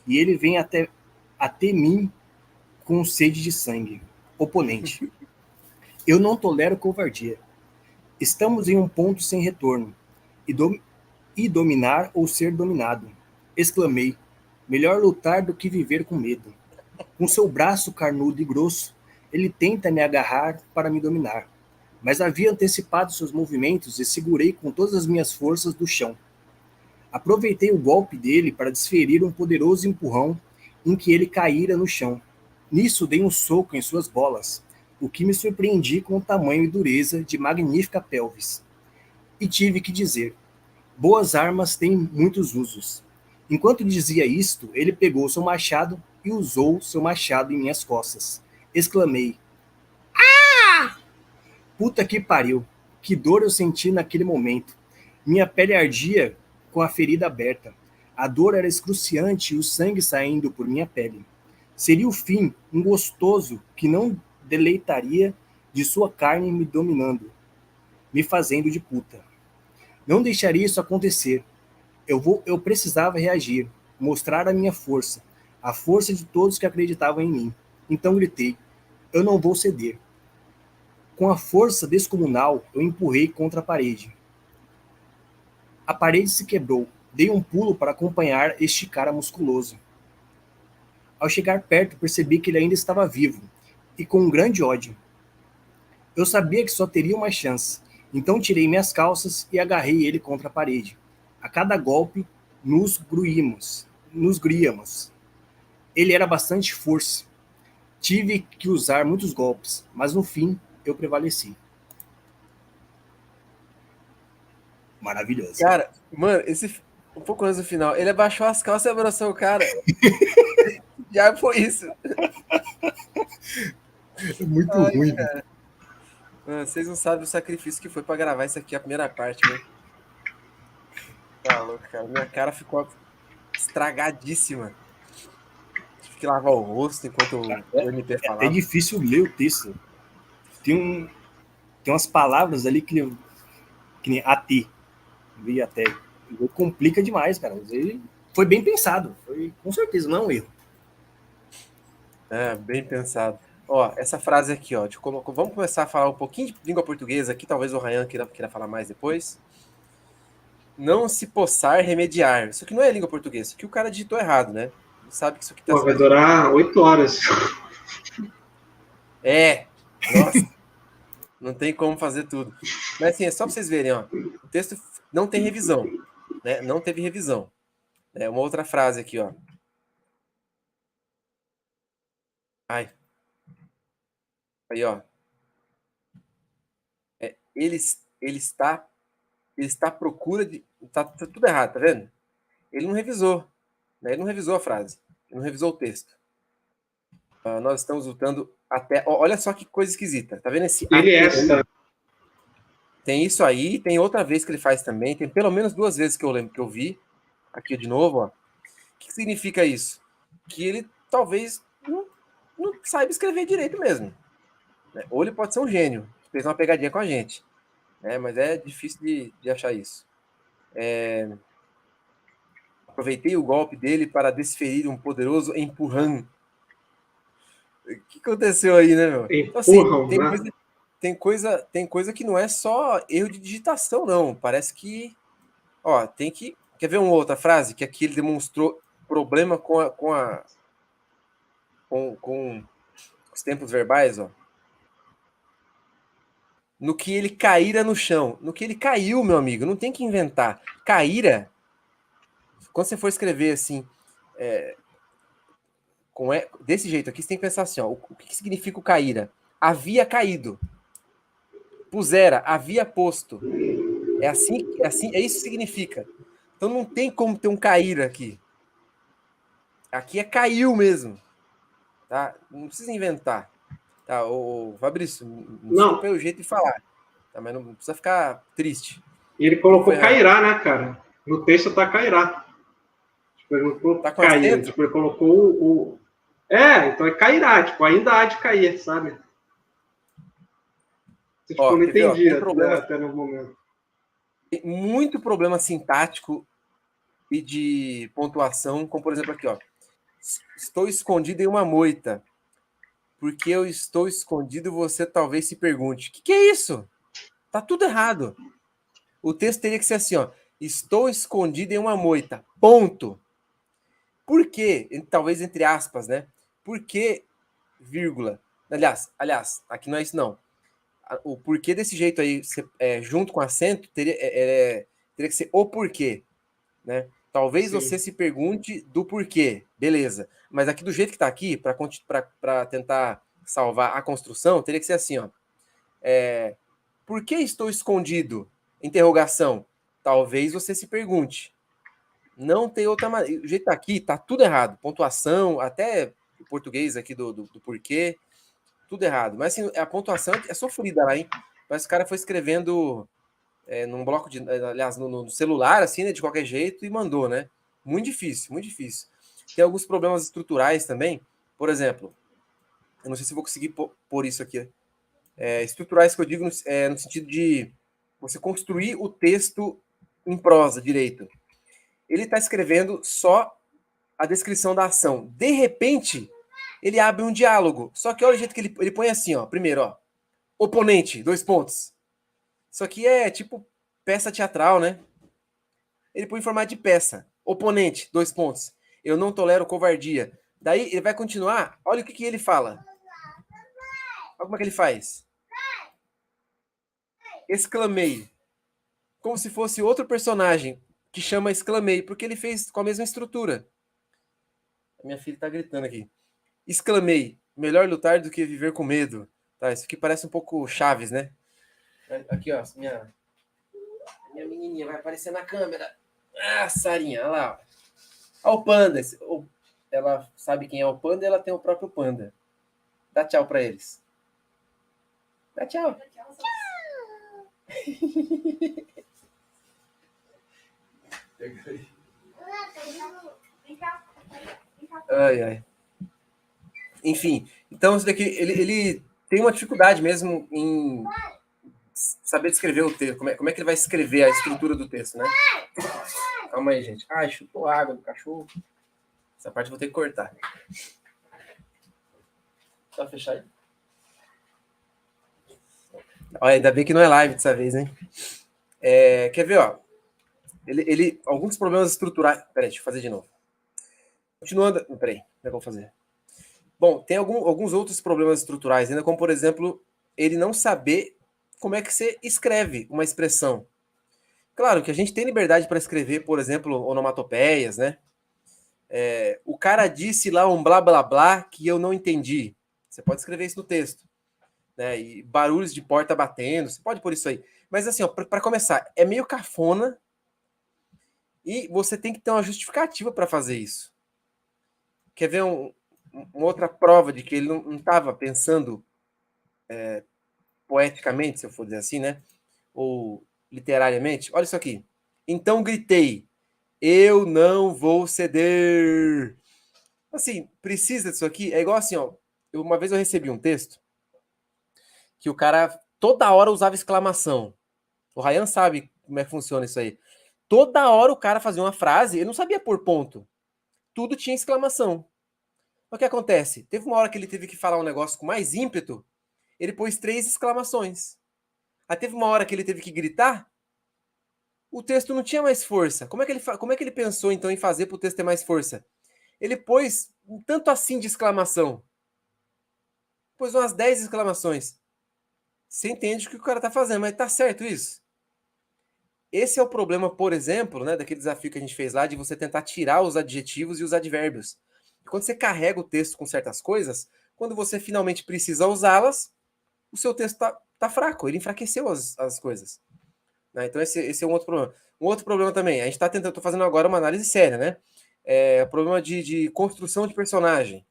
E ele vem até mim com sede de sangue. Oponente. Eu não tolero covardia. Estamos em um ponto sem retorno. E dominar ou ser dominado. Exclamei. Melhor lutar do que viver com medo. Com seu braço carnudo e grosso, ele tenta me agarrar para me dominar. Mas havia antecipado seus movimentos e segurei com todas as minhas forças do chão. Aproveitei o golpe dele para desferir um poderoso empurrão em que ele caíra no chão. Nisso dei um soco em suas bolas, o que me surpreendi com o tamanho e dureza de magnífica pelvis. E tive que dizer, boas armas têm muitos usos. Enquanto dizia isto, ele pegou seu machado e usou seu machado em minhas costas. Exclamei, puta que pariu! Que dor eu senti naquele momento. Minha pele ardia com a ferida aberta. A dor era excruciante e o sangue saindo por minha pele. Seria o fim, um gostoso que não deleitaria de sua carne me dominando, me fazendo de puta. Não deixaria isso acontecer. Eu precisava reagir, mostrar a minha força, a força de todos que acreditavam em mim. Então gritei, eu não vou ceder. Com a força descomunal, eu empurrei contra a parede. A parede se quebrou. Dei um pulo para acompanhar este cara musculoso. Ao chegar perto, percebi que ele ainda estava vivo, e com um grande ódio. Eu sabia que só teria uma chance, então tirei minhas calças e agarrei ele contra a parede. A cada golpe, nos gríamos. Ele era bastante força. Tive que usar muitos golpes, mas no fim, eu prevaleci. Maravilhoso. Cara, mano, um pouco antes do final, ele abaixou as calças e abraçou o cara. Já foi isso. Muito ruim. Cara. Mano, vocês não sabem o sacrifício que foi pra gravar isso aqui, a primeira parte, né? Tá louco, cara. Minha cara ficou estragadíssima. Tive que lavar o rosto enquanto o MP É falava. difícil ler o texto. Tem umas palavras ali que nem AT. Vi até. Complica demais, cara. Foi bem pensado. Foi, com certeza, não é um erro. É, bem pensado. Ó, essa frase aqui, ó. Vamos começar a falar um pouquinho de língua portuguesa aqui. Talvez o Ryan queira falar mais depois. Não se possar remediar. Isso aqui não é língua portuguesa. Isso aqui o cara digitou errado, né? Não sabe que isso aqui tá Pô, vai durar 8 horas. É. Nossa. Não tem como fazer tudo. Mas assim, é só pra vocês verem, ó. O texto não tem revisão, né? Não teve revisão. É uma outra frase aqui, ó. Ai. Aí, ó. Ele está à procura de... Tá tudo errado, tá vendo? Ele não revisou. Né? Ele não revisou a frase. Ele não revisou o texto. Nós estamos lutando até... Olha só que coisa esquisita. Tá vendo esse... Ele é esta. Tem isso aí, tem outra vez que ele faz também. Tem pelo menos 2 vezes que eu lembro que eu vi. Aqui de novo, ó. O que significa isso? Que ele talvez não saiba escrever direito mesmo. Né? Ou ele pode ser um gênio, fez uma pegadinha com a gente. Né? Mas é difícil de achar isso. Aproveitei o golpe dele para desferir um poderoso empurrão. O que aconteceu aí, né, meu? Então, assim, tem coisa que não é só erro de digitação, não. Parece que... Ó, tem que... Quer ver uma outra frase? Que aqui ele demonstrou problema com os tempos verbais, ó. No que ele caíra no chão. No que ele caiu, meu amigo. Não tem que inventar. Caíra... Quando você for escrever assim... desse jeito aqui, você tem que pensar assim, ó, o que significa o caíra? Havia caído. Pusera, havia posto. É isso que significa. Então não tem como ter um caíra aqui. Aqui é caiu mesmo. Tá? Não precisa inventar. Tá? Ô, Fabrício, desculpa aí o jeito de falar. Tá? Mas não precisa ficar triste. E ele colocou cairá, né, cara? No texto tá cairá. Tipo, ele não colocou tá com cair. Tipo, ele colocou o... então é cairá. Tipo, ainda há de cair, sabe? Tipo, eu não entendi até no momento. Tem muito problema sintático e de pontuação, como por exemplo aqui, ó. Estou escondido em uma moita. Porque eu estou escondido, você talvez se pergunte. O que é isso? Tá tudo errado. O texto teria que ser assim, ó. Estou escondido em uma moita. Ponto. Por quê? Talvez entre aspas, né? Por que, vírgula? Aliás, aqui não é isso não. O porquê desse jeito aí, junto com acento, teria que ser o porquê, né? Talvez Sim. você se pergunte do porquê, beleza. Mas aqui do jeito que tá aqui, para tentar salvar a construção, teria que ser assim, ó. Por que estou escondido? Interrogação. Talvez você se pergunte. Não tem outra maneira. O jeito que tá aqui, tá tudo errado. Pontuação, até o português aqui do porquê, tudo errado. Mas assim, a pontuação é sofrida lá, hein? Mas o cara foi escrevendo num bloco de. Aliás, no celular, assim, né? De qualquer jeito, e mandou, né? Muito difícil, muito difícil. Tem alguns problemas estruturais também. Por exemplo, eu não sei se vou conseguir pôr isso aqui. Estruturais que eu digo no sentido de você construir o texto em prosa direito. Ele está escrevendo só a descrição da ação. De repente, ele abre um diálogo. Só que olha o jeito que ele põe assim, ó. Primeiro, ó. Oponente, 2 pontos. Isso aqui é tipo peça teatral, né? Ele põe em formato de peça. Oponente, 2 pontos. Eu não tolero covardia. Daí ele vai continuar. Olha o que ele fala. Olha como é que ele faz. Exclamei. Como se fosse outro personagem que chama exclamei, porque ele fez com a mesma estrutura. A minha filha tá gritando aqui. Exclamei. Melhor lutar do que viver com medo. Tá, isso aqui parece um pouco Chaves, né? Aqui, ó. Minha menininha vai aparecer na câmera. Ah, Sarinha, olha lá. Olha o panda. Ela sabe quem é o panda e ela tem o próprio panda. Dá tchau pra eles. Dá tchau. Ai. Enfim, então isso daqui, ele tem uma dificuldade mesmo em saber descrever o texto. Como é que ele vai escrever a estrutura do texto, né? Calma aí, gente. Ai, chutou água do cachorro. Essa parte eu vou ter que cortar. Só fechar aí. Olha, ainda bem que não é live dessa vez, hein? Quer ver, ó? Alguns problemas estruturais. Peraí, deixa eu fazer de novo. Continuando. Peraí, como é que eu vou fazer? Bom, tem alguns outros problemas estruturais ainda, como, por exemplo, ele não saber como é que você escreve uma expressão. Claro que a gente tem liberdade para escrever, por exemplo, onomatopeias, né? O cara disse lá um blá blá blá que eu não entendi. Você pode escrever isso no texto. Né? E barulhos de porta batendo, você pode pôr isso aí. Mas assim, para começar, é meio cafona e você tem que ter uma justificativa para fazer isso. Quer ver uma outra prova de que ele não estava pensando poeticamente, se eu for dizer assim, né? Ou literariamente? Olha isso aqui. Então gritei, eu não vou ceder. Assim, precisa disso aqui? É igual assim, ó. Uma vez eu recebi um texto que o cara toda hora usava exclamação. O Ryan sabe como é que funciona isso aí. Toda hora o cara fazia uma frase, ele não sabia pôr ponto. Tudo tinha exclamação. O que acontece? Teve uma hora que ele teve que falar um negócio com mais ímpeto, ele pôs 3 exclamações. Aí teve uma hora que ele teve que gritar, o texto não tinha mais força. Como é que ele pensou, então, em fazer para o texto ter mais força? Ele pôs um tanto assim de exclamação. Pôs umas 10 exclamações. Você entende o que o cara está fazendo, mas tá certo isso? Esse é o problema, por exemplo, né, daquele desafio que a gente fez lá, de você tentar tirar os adjetivos e os advérbios. Quando você carrega o texto com certas coisas, quando você finalmente precisa usá-las, o seu texto tá fraco, ele enfraqueceu as coisas. Né? Então esse é um outro problema. Um outro problema também, a gente está tentando, tô fazendo agora uma análise séria, né? Problema de construção de personagem.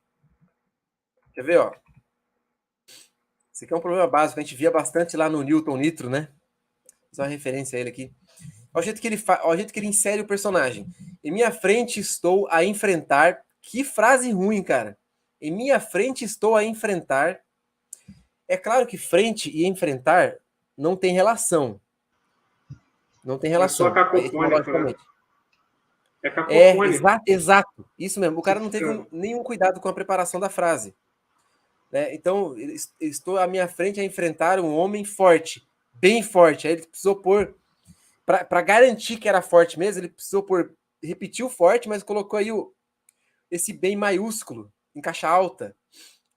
Quer ver, ó? Esse aqui é um problema básico, a gente via bastante lá no Newton Nitro, né? Só uma referência a ele aqui. Olha o jeito que ele insere o personagem. Em minha frente estou a enfrentar... Que frase ruim, cara. Em minha frente estou a enfrentar... É claro que frente e enfrentar não tem relação. Não tem relação. É só cacofônico, né? É cacofônico. Exato. Isso mesmo. O cara não teve nenhum cuidado com a preparação da frase. Né? Então, estou à minha frente a enfrentar um homem forte. Bem forte. Aí ele precisou pôr para garantir que era forte mesmo, ele precisou repetiu forte, mas colocou aí esse bem maiúsculo, em caixa alta.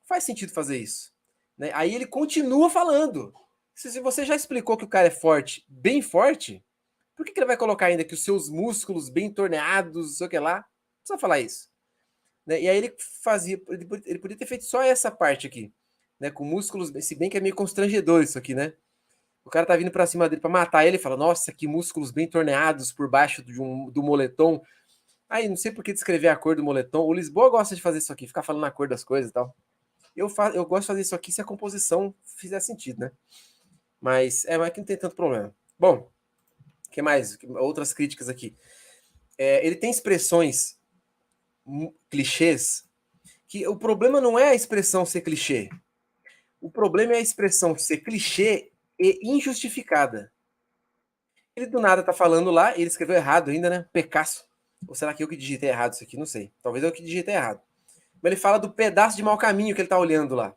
Faz sentido fazer isso. Né? Aí ele continua falando. Se você já explicou que o cara é forte, bem forte, por que ele vai colocar ainda que os seus músculos bem torneados, não sei o que lá? Não precisa falar isso. Né? E aí ele podia ter feito só essa parte aqui, né? Com músculos, se bem que é meio constrangedor isso aqui, né? O cara tá vindo pra cima dele pra matar ele e fala, nossa, que músculos bem torneados por baixo do moletom. Aí, não sei por que descrever a cor do moletom. O Lisboa gosta de fazer isso aqui, ficar falando a cor das coisas e tal. Eu gosto de fazer isso aqui se a composição fizer sentido, né? Mas que não tem tanto problema. Bom, o que mais? Outras críticas aqui. Ele tem expressões clichês que o problema não é a expressão ser clichê. O problema é a expressão ser clichê e injustificada. Ele do nada tá falando lá, ele escreveu errado ainda, né? Pecasso. Ou será que eu que digitei errado isso aqui? Não sei. Talvez eu que digitei errado. Mas ele fala do pedaço de mau caminho que ele tá olhando lá.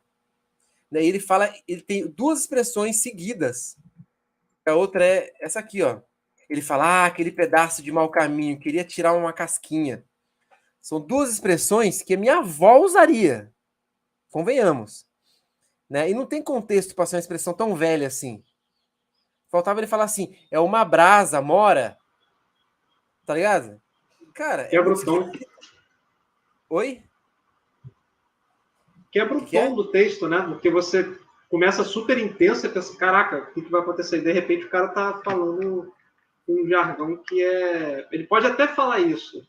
Daí ele tem duas expressões seguidas. A outra é essa aqui, ó. Ele fala, aquele pedaço de mau caminho, queria tirar uma casquinha. São duas expressões que a minha avó usaria. Convenhamos. Né? E não tem contexto para ser uma expressão tão velha assim. Faltava ele falar assim, é uma brasa, mora. Tá ligado? Cara, Quebra o tom. Oi? Quebra o tom do texto, né? Porque você começa super intenso e pensa, caraca, o que vai acontecer? E de repente o cara tá falando um jargão que é... Ele pode até falar isso,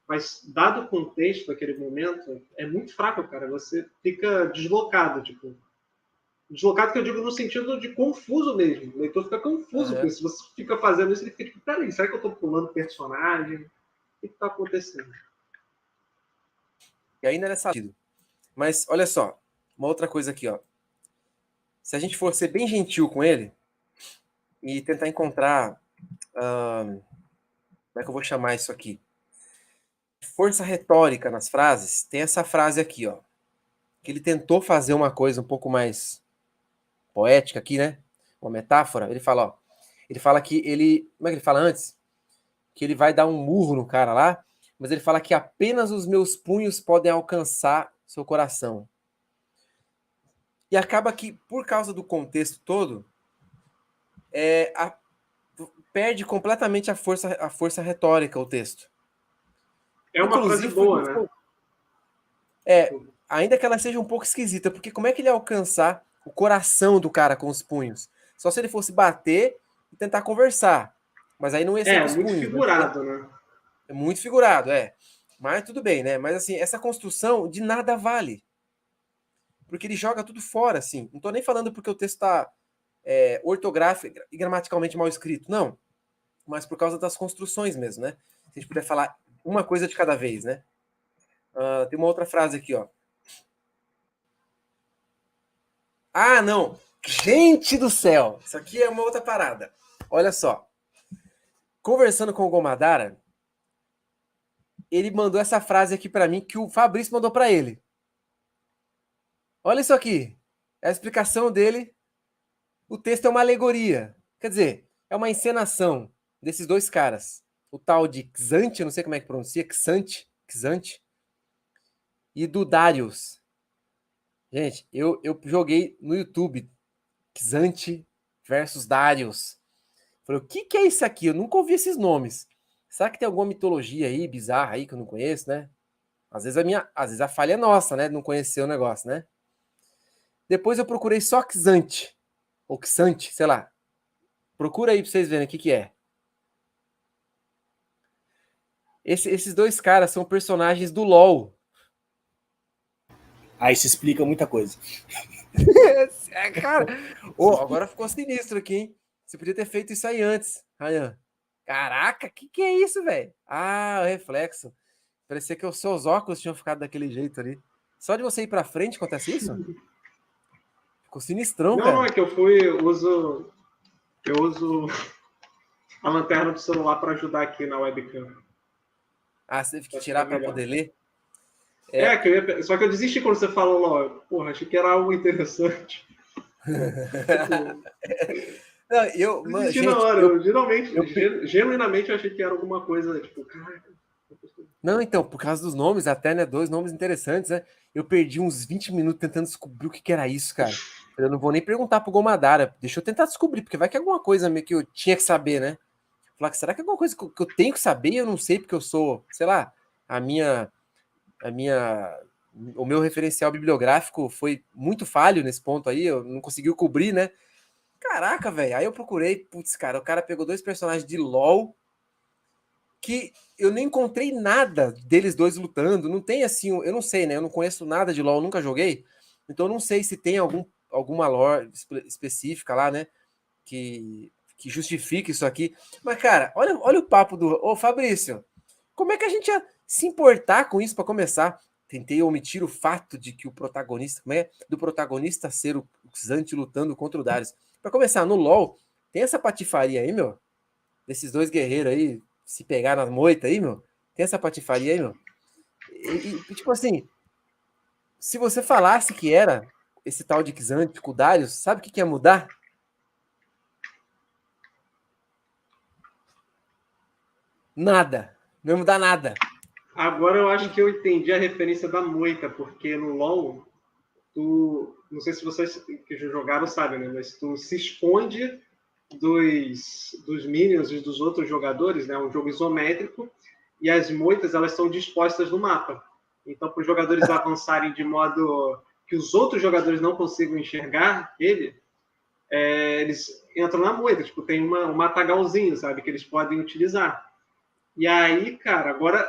mas dado o contexto daquele momento, é muito fraco, cara. Você fica deslocado, tipo... Deslocado que eu digo no sentido de confuso mesmo. O leitor fica confuso com isso. Se você fica fazendo isso, ele fica tipo, peraí, será que eu tô pulando personagem? O que tá acontecendo? E ainda nessa sentido. Mas, olha só, uma outra coisa aqui, ó. Se a gente for ser bem gentil com ele e tentar encontrar... como é que eu vou chamar isso aqui? Força retórica nas frases, tem essa frase aqui, ó. Que ele tentou fazer uma coisa um pouco mais poética aqui, né? Uma metáfora. Ele fala, ó. Ele fala que ele... Como é que ele fala antes? Que ele vai dar um murro no cara lá, mas ele fala que apenas os meus punhos podem alcançar seu coração. E acaba que, por causa do contexto todo, perde completamente a força retórica o texto. É uma frase boa, né? Ainda que ela seja um pouco esquisita, porque como é que ele ia alcançar o coração do cara com os punhos? Só se ele fosse bater e tentar conversar. Mas aí não ia ser com os punhos. É muito figurado, né? É muito figurado, Mas tudo bem, né? Mas assim, essa construção de nada vale. Porque ele joga tudo fora, assim. Não tô nem falando porque o texto tá ortográfico e gramaticalmente mal escrito, não. Mas por causa das construções mesmo, né? Se a gente puder falar uma coisa de cada vez, né? Tem uma outra frase aqui, ó. Ah, não! Gente do céu! Isso aqui é uma outra parada. Olha só. Conversando com o Gomadara, ele mandou essa frase aqui para mim que o Fabrício mandou para ele. Olha isso aqui. É a explicação dele. O texto é uma alegoria. Quer dizer, é uma encenação desses dois caras. O tal de Xante, eu não sei como é que pronuncia, Xante, e do Darius. Gente, eu joguei no YouTube Xante versus Darius. Falei, o que é isso aqui? Eu nunca ouvi esses nomes. Será que tem alguma mitologia aí, bizarra aí, que eu não conheço, né? Às vezes a falha é nossa, né? De não conhecer o negócio, né? Depois eu procurei só Xante, ou Xante, sei lá. Procura aí pra vocês verem o que é. Esses dois caras são personagens do LoL. Aí se explica muita coisa. Cara, agora ficou sinistro aqui, hein? Você podia ter feito isso aí antes, Ryan. Caraca, que é isso, velho? O reflexo. Parecia que os seus óculos tinham ficado daquele jeito ali. Só de você ir pra frente acontece isso? Ficou sinistrão, cara. Não, é que eu uso a lanterna do celular para ajudar aqui na webcam. Você teve que tirar para poder ler? Só que eu desisti quando você falou, porra, achei que era algo interessante. Não, eu, Desisti na gente, hora. eu, Eu, geralmente, eu, genuinamente, eu achei que era alguma coisa, tipo, cara. não, então, por causa dos nomes, até, né? Dois nomes interessantes, né? Eu perdi uns 20 minutos tentando descobrir o que que era isso, cara. Eu não vou nem perguntar pro Gomadara. Deixa eu tentar descobrir, porque vai que é alguma coisa meio que eu tinha que saber, né? Falar, será que é alguma coisa que eu tenho que saber e eu não sei porque eu sou, sei lá, a minha, a minha, o meu referencial bibliográfico foi muito falho nesse ponto aí, eu não conseguiu cobrir, né? Caraca, velho. Aí eu procurei, putz, cara, o cara pegou dois personagens de LoL que eu nem encontrei nada deles dois lutando. Não tem assim, eu não sei, né? Eu não conheço nada de LoL, nunca joguei. Então eu não sei se tem alguma lore específica lá, né? Que justifique isso aqui. Mas, cara, olha o papo do. Ô, Fabrício, como é que a gente ia se importar com isso para começar? Tentei omitir o fato de que o protagonista, como é? Do protagonista ser o Xante lutando contra o Darius. Para começar, no LoL, tem essa patifaria aí, meu? Desses dois guerreiros aí se pegar na moita aí, meu? Tem essa patifaria aí, meu? Tipo assim, se você falasse que era esse tal de Xante com o Darius, sabe o que ia mudar? Nada. Não ia mudar nada. Agora eu acho que eu entendi a referência da moita, porque no LoL, não sei se vocês que já jogaram sabem, né? Mas tu se esconde dos minions e dos outros jogadores, né? Um jogo isométrico, e as moitas elas são dispostas no mapa. Então, para os jogadores avançarem de modo que os outros jogadores não consigam enxergar ele, eles entram na moita. Tipo, tem um matagalzinho, sabe? Que eles podem utilizar. E aí, cara, agora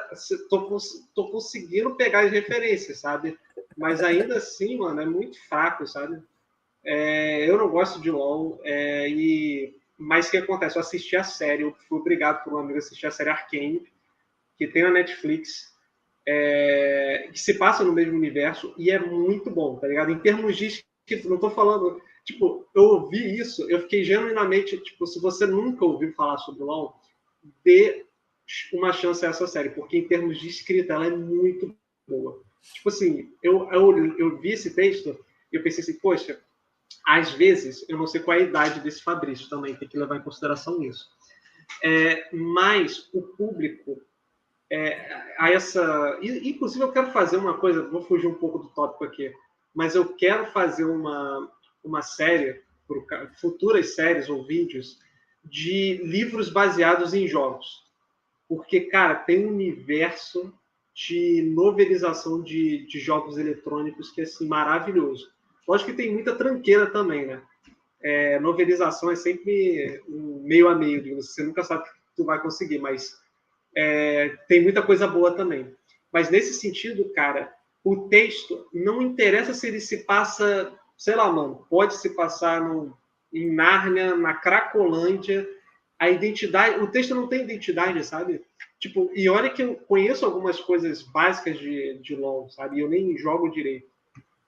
tô conseguindo pegar as referências, sabe? Mas ainda assim, mano, é muito fraco, sabe? Eu não gosto de LoL, mas o que acontece? Eu assisti a série, eu fui obrigado por um amigo a assistir a série Arcane, que tem na Netflix, que se passa no mesmo universo e é muito bom, tá ligado? Em termos de escrita, não tô falando. Tipo, eu ouvi isso, eu fiquei genuinamente. Tipo, se você nunca ouviu falar sobre LoL, dê uma chance a essa série, porque em termos de escrita ela é muito boa. Tipo assim, eu vi esse texto e eu pensei assim, poxa, às vezes, eu não sei qual é a idade desse Fabrício também, tem que levar em consideração isso. Mas o público a essa. Inclusive, eu quero fazer uma coisa, vou fugir um pouco do tópico aqui, mas eu quero fazer uma série, futuras séries ou vídeos, de livros baseados em jogos. Porque, cara, tem um universo de novelização de jogos eletrônicos que é assim, maravilhoso. Lógico que tem muita tranqueira também, né? Novelização é sempre um meio a meio, você nunca sabe o que tu vai conseguir, mas tem muita coisa boa também. Mas nesse sentido, cara, o texto não interessa se ele se passa, sei lá, mano, pode se passar em Nárnia, na Cracolândia, a identidade, o texto não tem identidade, sabe? Tipo, e olha que eu conheço algumas coisas básicas de LoL, sabe? E eu nem jogo direito.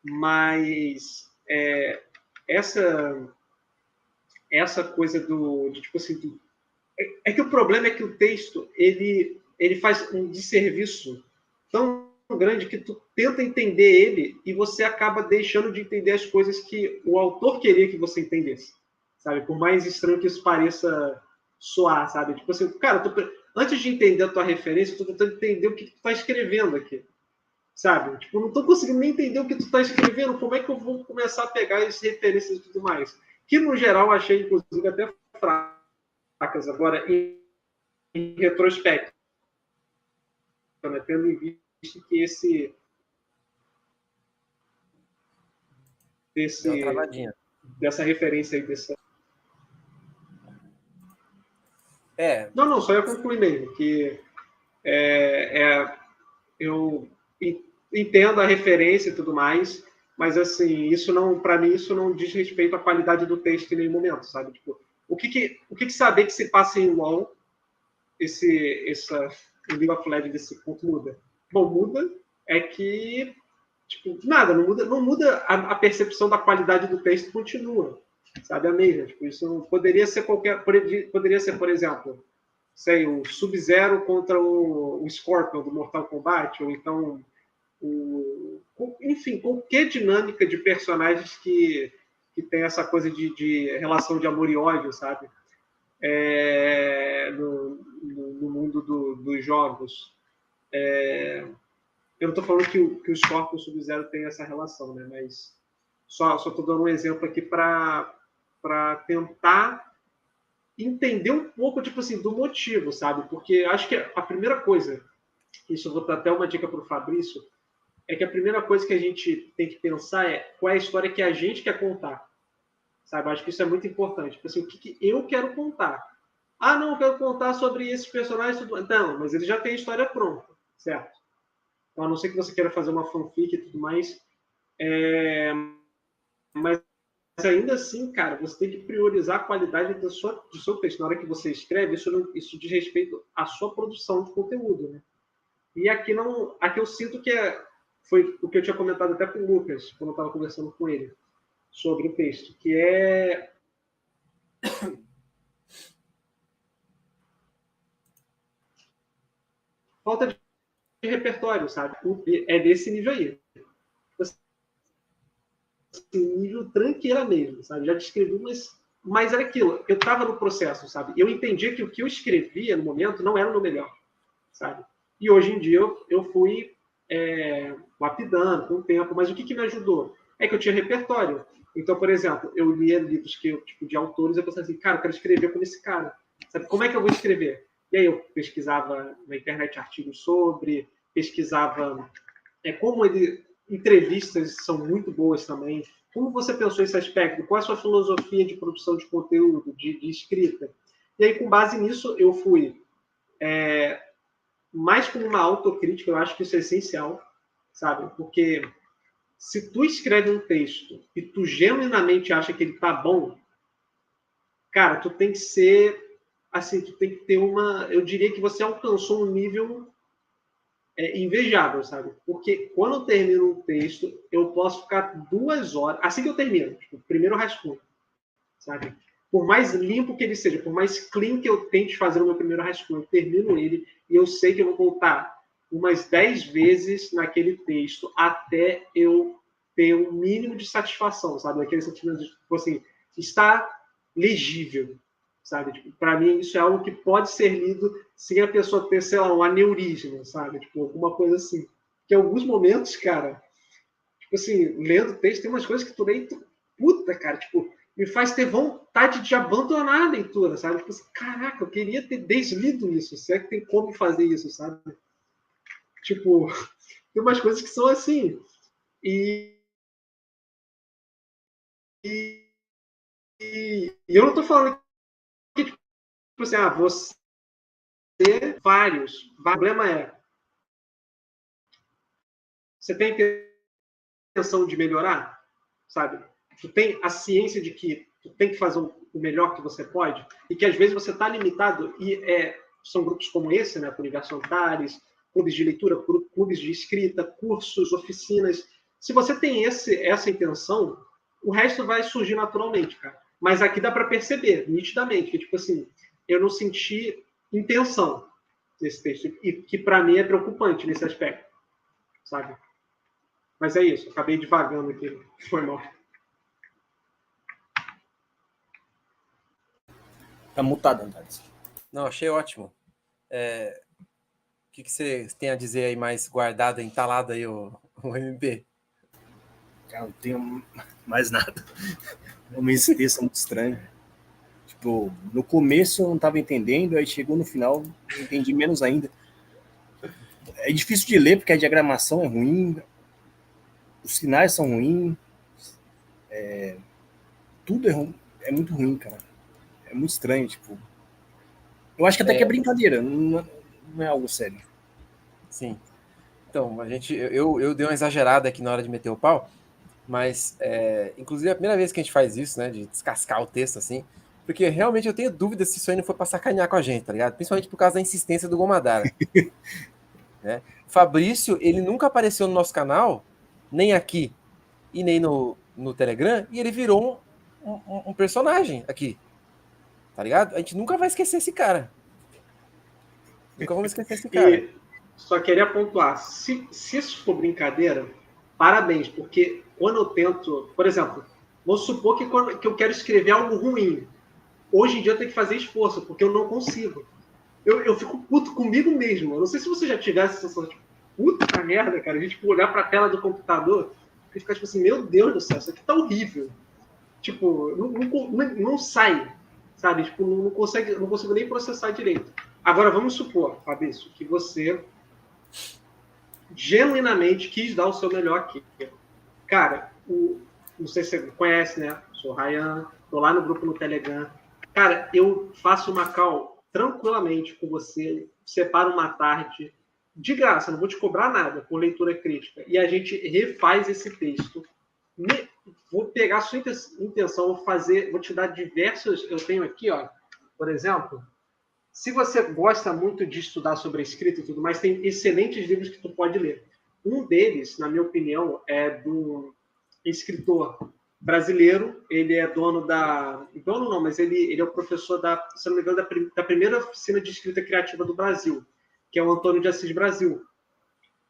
Mas essa coisa tipo assim, que o problema é que o texto ele faz um desserviço tão grande que tu tenta entender ele e você acaba deixando de entender as coisas que o autor queria que você entendesse, sabe? Por mais estranho que isso pareça soar, sabe? Tipo assim, cara, antes de entender a tua referência, eu tô tentando entender o que tu tá escrevendo aqui, sabe? Tipo, eu não tô conseguindo nem entender o que tu tá escrevendo, como é que eu vou começar a pegar as referências e tudo mais? Que, no geral, eu achei, inclusive, até fracas. Agora, em retrospecto, né, tendo em vista que Deu uma travadinha. dessa referência aí, É, Não, só ia concluir mesmo, que eu entendo a referência e tudo mais, mas assim, isso não, para mim, isso não diz respeito à qualidade do texto em nenhum momento, sabe? Tipo, o que saber que se passa em LoL, o League of Legends desse ponto muda? Bom, muda é que tipo, nada, não muda a percepção da qualidade do texto, continua, sabe, a mesma. Tipo, isso poderia ser poderia ser, por exemplo, sei, o Sub-Zero contra o Scorpion do Mortal Kombat, ou então enfim, qualquer dinâmica de personagens que que tem essa coisa de relação de amor e ódio, sabe? No mundo dos jogos. Eu não estou falando que o Scorpion e o Sub-Zero tem essa relação, né? Mas só estou dando um exemplo aqui para tentar entender um pouco, tipo assim, do motivo, sabe? Porque acho que a primeira coisa, isso eu vou dar até uma dica para o Fabrício, é que a primeira coisa que a gente tem que pensar é qual é a história que a gente quer contar, sabe? Acho que isso é muito importante. Tipo assim, o que eu quero contar? Ah, não, eu quero contar sobre esses personagens. Não, mas ele já tem a história pronta, certo? Então, a não ser que você queira fazer uma fanfic e tudo mais. Mas ainda assim, cara, você tem que priorizar a qualidade do seu texto. Na hora que você escreve, isso diz respeito à sua produção de conteúdo, né? E aqui eu sinto que foi o que eu tinha comentado até com o Lucas, quando eu estava conversando com ele, sobre o texto, que é falta de repertório, sabe? É desse nível aí. Assim, nível tranqueira mesmo, sabe? Já descrevi, mas era aquilo. Eu estava no processo, sabe? Eu entendi que o que eu escrevia no momento não era o meu melhor, sabe? E hoje em dia eu fui lapidando com o tempo, mas o que me ajudou? É que eu tinha repertório. Então, por exemplo, eu lia livros tipo, de autores e eu pensava assim, cara, eu quero escrever como esse cara. Sabe? Como é que eu vou escrever? E aí eu pesquisava na internet artigos sobre, pesquisava como entrevistas são muito boas também. Como você pensou esse aspecto? Qual é a sua filosofia de produção de conteúdo, de escrita? E aí, com base nisso, eu fui mais como uma autocrítica, eu acho que isso é essencial, sabe? Porque se tu escreve um texto e tu genuinamente acha que ele tá bom, cara, tu tem que ser, assim, tu tem que ter eu diria que você alcançou um nível invejável, sabe? Porque quando eu termino um texto, eu posso ficar 2 horas, assim que eu termino, tipo, primeiro rascunho, sabe? Por mais limpo que ele seja, por mais clean que eu tente fazer o meu primeiro rascunho, eu termino ele e eu sei que eu vou voltar umas 10 vezes naquele texto até eu ter um mínimo de satisfação, sabe? Aquele sentimento de, tipo assim, está legível, sabe? Tipo, para mim, isso é algo que pode ser lido sem a pessoa ter, sei lá, um aneurisma, sabe? Tipo, alguma coisa assim. Que em alguns momentos, cara, tipo assim, lendo texto, tem umas coisas que tu nem... Puta, cara, tipo, me faz ter vontade de abandonar a leitura, sabe? Tipo assim, caraca, eu queria ter deslido isso. Se é que tem como fazer isso, sabe? Tipo, tem umas coisas que são assim. E eu não tô falando que, tipo assim, você vários. O problema é, você tem intenção de melhorar, sabe? Tu tem a ciência de que tu tem que fazer o melhor que você pode e que às vezes você está limitado e são grupos como esse, né? Universo Antares, clubes de leitura, clubes de escrita, cursos, oficinas. Se você tem essa intenção, o resto vai surgir naturalmente, cara. Mas aqui dá para perceber nitidamente que, tipo assim, eu não senti intenção nesse texto e que para mim é preocupante nesse aspecto, sabe? Mas é isso, acabei devagando aqui, foi mal. Tá mutado, Antares. Não, achei ótimo. O que você tem a dizer aí mais guardado, entalado aí, o MP? Cara, não tenho mais nada. Esse texto é muito estranho. Tipo, no começo eu não estava entendendo, aí chegou no final, eu entendi menos ainda. É difícil de ler porque a diagramação é ruim, os sinais são ruins, tudo é ruim, é muito ruim, cara. É muito estranho, tipo. Eu acho que até que é brincadeira, não é algo sério. Sim. Então, eu dei uma exagerada aqui na hora de meter o pau, mas, inclusive, é a primeira vez que a gente faz isso, né, de descascar o texto, assim, porque realmente eu tenho dúvida se isso aí não foi pra sacanear com a gente, tá ligado? Principalmente por causa da insistência do Gomadara. Né? Fabrício, ele nunca apareceu no nosso canal, nem aqui e nem no Telegram, e ele virou um personagem aqui, tá ligado? A gente nunca vai esquecer esse cara. Nunca vamos esquecer esse cara. E só queria pontuar, se isso for brincadeira, parabéns, porque quando eu tento, por exemplo, Vamos supor que eu quero escrever algo ruim. Hoje em dia eu tenho que fazer esforço, porque eu não consigo. Eu fico puto comigo mesmo. Eu não sei se você já tivesse essa sensação de puta merda, cara. A gente olhar para a tela do computador e ficar tipo assim, meu Deus do céu, isso aqui tá horrível. Tipo, não sai, sabe? Tipo, não consigo nem processar direito. Agora, vamos supor, Fabrício, que você genuinamente quis dar o seu melhor aqui. Cara, não sei se você conhece, né? Sou o Ryan, tô lá no grupo no Telegram. Cara, eu faço uma call tranquilamente com você, separo uma tarde, de graça, não vou te cobrar nada por leitura crítica, e a gente refaz esse texto. Vou pegar a sua intenção, vou te dar diversos. Eu tenho aqui, ó, por exemplo, se você gosta muito de estudar sobre a escrita e tudo mais, tem excelentes livros que tu pode ler. Um deles, na minha opinião, é do escritor brasileiro. Ele é dono da... Dono não, mas ele é o professor da, se não me engano, da primeira oficina de escrita criativa do Brasil, que é o Antônio de Assis Brasil.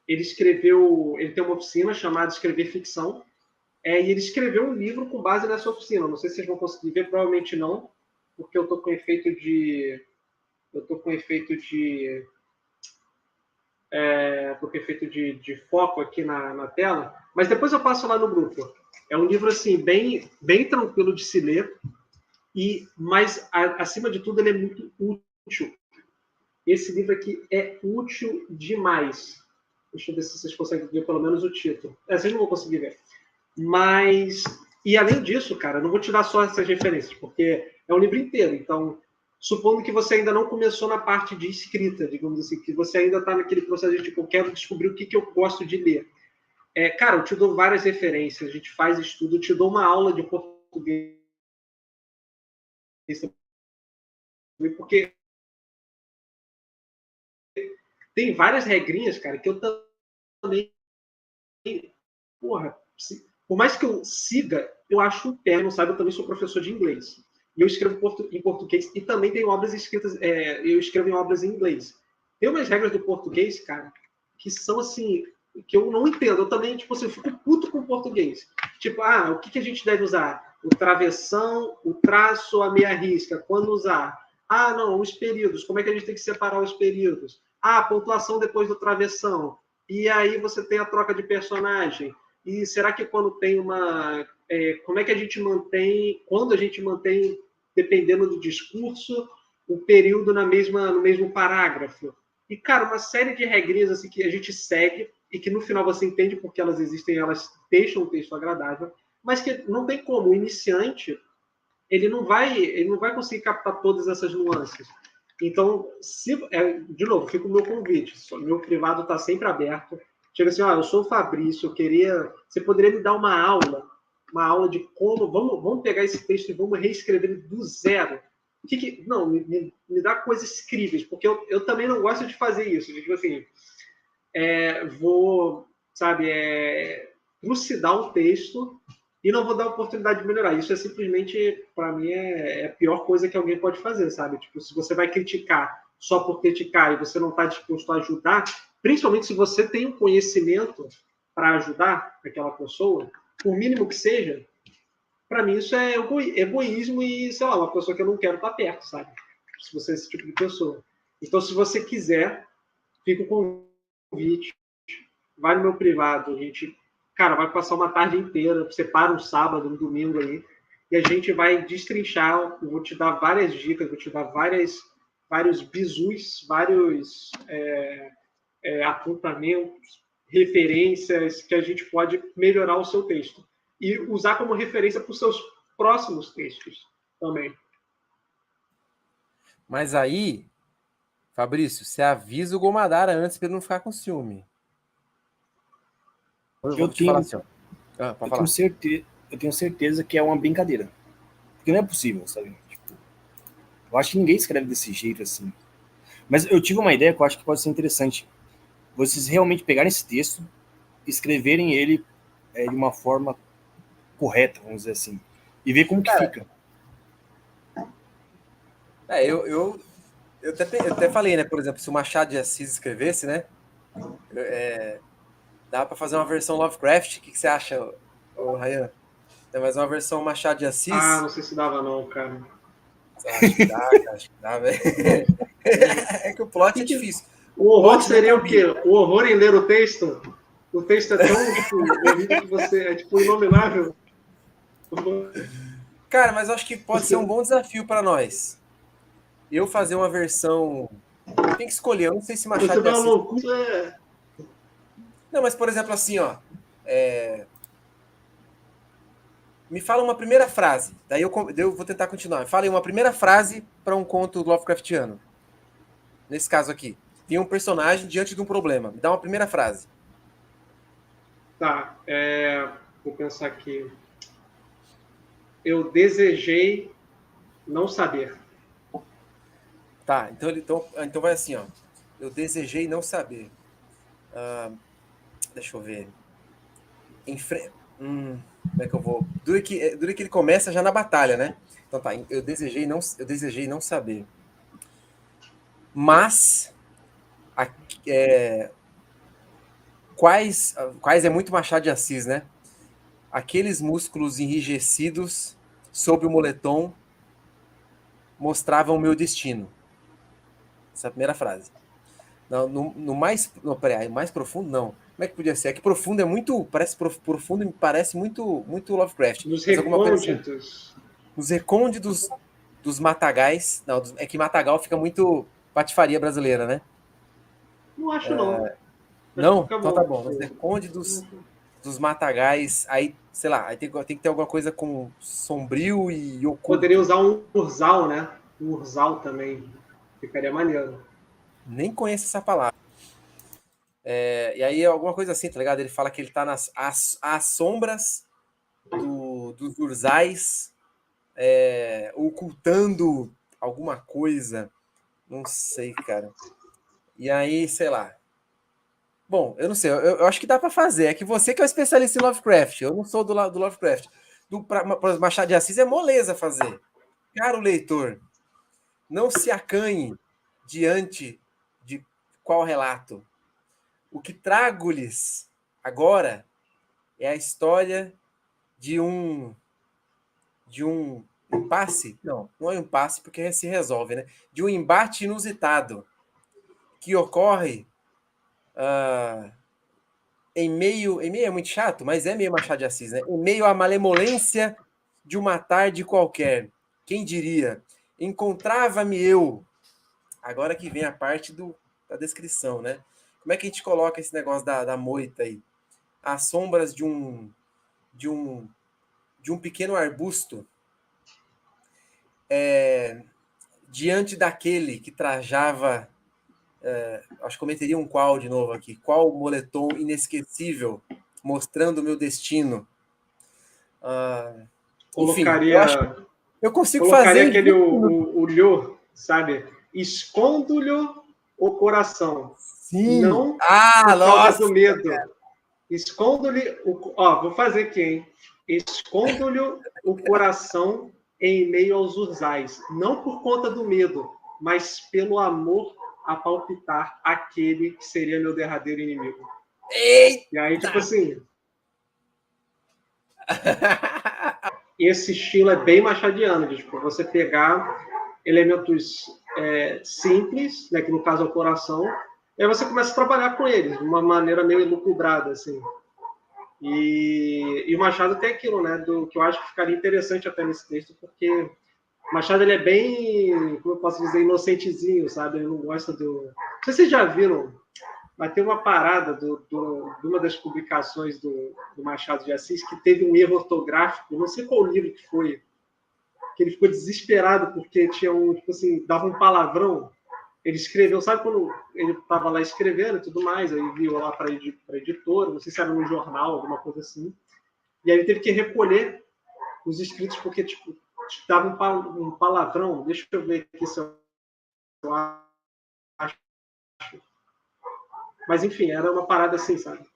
Ele tem uma oficina chamada Escrever Ficção, e ele escreveu um livro com base nessa oficina. Não sei se vocês vão conseguir ver, provavelmente não, porque eu estou com efeito de foco aqui na tela, mas depois eu passo lá no grupo. É um livro assim bem tranquilo de se ler, mas acima de tudo ele é muito útil. Esse livro aqui é útil demais. Deixa eu ver se vocês conseguem ver pelo menos o título. Vocês não vão conseguir ver. Mas, e além disso, cara, eu não vou te dar só essas referências, porque é um livro inteiro. Então, supondo que você ainda não começou na parte de escrita, digamos assim, que você ainda está naquele processo de, tipo, eu quero descobrir o que eu gosto de ler. Cara, eu te dou várias referências, a gente faz estudo, eu te dou uma aula de português, porque tem várias regrinhas, cara, que eu também... Porra, por mais que eu siga, eu acho um pé, não sabe, eu também sou professor de inglês. E eu escrevo em português e também tenho obras escritas, eu escrevo em obras em inglês. Tem umas regras do português, cara, que são assim, que eu não entendo. Eu também, tipo assim, eu fico puto com o português. Tipo, o que a gente deve usar? O travessão, o traço, a meia risca. Quando usar? Não, os períodos. Como é que a gente tem que separar os períodos? A pontuação depois do travessão. E aí você tem a troca de personagem. E será que quando tem uma... como é que a gente mantém... Quando a gente mantém, dependendo do discurso, o período no mesmo parágrafo? E, cara, uma série de regrinhas assim, que a gente segue e que no final você entende porque elas existem, elas deixam o texto agradável, mas que não tem como. O iniciante, ele não vai conseguir captar todas essas nuances. Então, de novo, fica o meu convite. Meu privado está sempre aberto. Chega assim, eu sou o Fabrício, você poderia me dar uma aula de como, vamos pegar esse texto e vamos reescrever ele do zero. Não, me dá coisas incríveis, porque eu também não gosto de fazer isso. Tipo assim, vou, sabe, elucidar um texto e não vou dar oportunidade de melhorar. Isso é simplesmente, para mim, é a pior coisa que alguém pode fazer, sabe? Tipo, se você vai criticar só por criticar e você não está disposto a ajudar, principalmente se você tem um conhecimento para ajudar aquela pessoa, por mínimo que seja, para mim isso é egoísmo e, sei lá, uma pessoa que eu não quero estar perto, sabe? Se você é esse tipo de pessoa. Então, se você quiser, fica com o convite, vai no meu privado, a gente, cara, vai passar uma tarde inteira, separa um sábado, um domingo aí, e a gente vai destrinchar, eu vou te dar várias dicas, vou te dar vários bizus, vários apontamentos, referências que a gente pode melhorar o seu texto. E usar como referência para os seus próximos textos também. Mas aí, Fabrício, você avisa o Gomadara antes para ele não ficar com ciúme. Eu tenho certeza que é uma brincadeira. Porque não é possível, sabe? Tipo, eu acho que ninguém escreve desse jeito assim. Mas eu tive uma ideia que eu acho que pode ser interessante. Vocês realmente pegarem esse texto, escreverem ele de uma forma correta, vamos dizer assim, e ver como que fica. Eu até falei, né? Por exemplo, se o Machado de Assis escrevesse, né? Dá para fazer uma versão Lovecraft. O que você acha, Ryan? É mais uma versão Machado de Assis. Ah, não sei se dava não, cara. Acho que dá, cara, acho que dá, velho. É que o plot é difícil. O horror plot seria não o quê? O horror em ler o texto? O texto é tão, tipo, horrível que você é, tipo, inominável. Cara, mas eu acho que pode ser um bom desafio para nós. Eu fazer uma versão... Tem que escolher, eu não sei se Machado Você de dá uma Assis... loucura. Não, mas, por exemplo, assim, ó... Me fala uma primeira frase, daí eu vou tentar continuar. Fala aí uma primeira frase para um conto Lovecraftiano. Nesse caso aqui. Tem um personagem diante de um problema. Me dá uma primeira frase. Tá, vou pensar aqui. Eu desejei não saber. Tá, então vai assim, ó. Eu desejei não saber. Deixa eu ver. Como é que eu vou? Dura que ele começa já na batalha, né? Então tá, eu desejei não saber. Mas quais é muito Machado de Assis, né? Aqueles músculos enrijecidos sob o moletom mostravam o meu destino. Essa é a primeira frase. No mais. Não, peraí, mais profundo, não. Como é que podia ser? É que profundo é muito. Parece profundo, me parece muito Lovecraft. Nos Mas alguma coisa assim. recônditos. Nos recônditos dos matagais. Não, é que matagal fica muito patifaria brasileira, né? Não acho, não. Não? Então tá bom. Nos recônditos dos matagais. Aí, sei lá, aí tem que ter alguma coisa com sombrio e oculto. Poderia usar um urzal, né? Um urzal também. Ficaria maneiro. Nem conheço essa palavra. E aí alguma coisa assim, tá ligado? Ele fala que ele tá às sombras dos urzais, ocultando alguma coisa. Não sei, cara. E aí, sei lá. Bom, eu não sei. Eu acho que dá pra fazer. É que você que é o especialista em Lovecraft. Eu não sou do Lovecraft. Pra Machado de Assis é moleza fazer. Caro leitor, não se acanhe diante de qual relato. O que trago-lhes agora é a história de um impasse. Não é um impasse porque se resolve, né? De um embate inusitado que ocorre em meio é muito chato, mas é meio Machado de Assis, né? Em meio à malemolência de uma tarde qualquer. Quem diria? Encontrava-me eu. Agora que vem a parte da descrição, né? Como é que a gente coloca esse negócio da moita aí? As sombras de um pequeno arbusto diante daquele que trajava, acho que cometeria um qual de novo aqui, qual moletom inesquecível, mostrando o meu destino. Colocaria, enfim, eu consigo colocaria fazer aquele o lho, sabe? Escondo-lhe o coração. Sim. Não por Nossa, causa do medo. Escondo-lhe vou fazer aqui, hein? Escondo-lhe o coração em meio aos urzais, não por conta do medo, mas pelo amor a palpitar aquele que seria meu derradeiro inimigo. Eita! E aí, tipo assim, esse estilo é bem machadiano, de, tipo, você pegar elementos simples, né, que no caso é o coração, e aí você começa a trabalhar com eles de uma maneira meio elucubrada, assim. E o Machado tem aquilo, né, que eu acho que ficaria interessante até nesse texto, porque o Machado ele é bem, como eu posso dizer, inocentezinho, sabe? Ele não gosta do... Não sei se vocês já viram, mas tem uma parada de uma das publicações do Machado de Assis que teve um erro ortográfico, não sei qual livro que foi, que ele ficou desesperado porque tinha tipo assim, dava um palavrão. Ele escreveu, sabe quando ele estava lá escrevendo e tudo mais, aí enviou lá para a editora, não sei se era no jornal, alguma coisa assim, e aí ele teve que recolher os escritos porque tipo, dava um palavrão. Deixa eu ver aqui se eu acho. Mas enfim, era uma parada assim, sabe?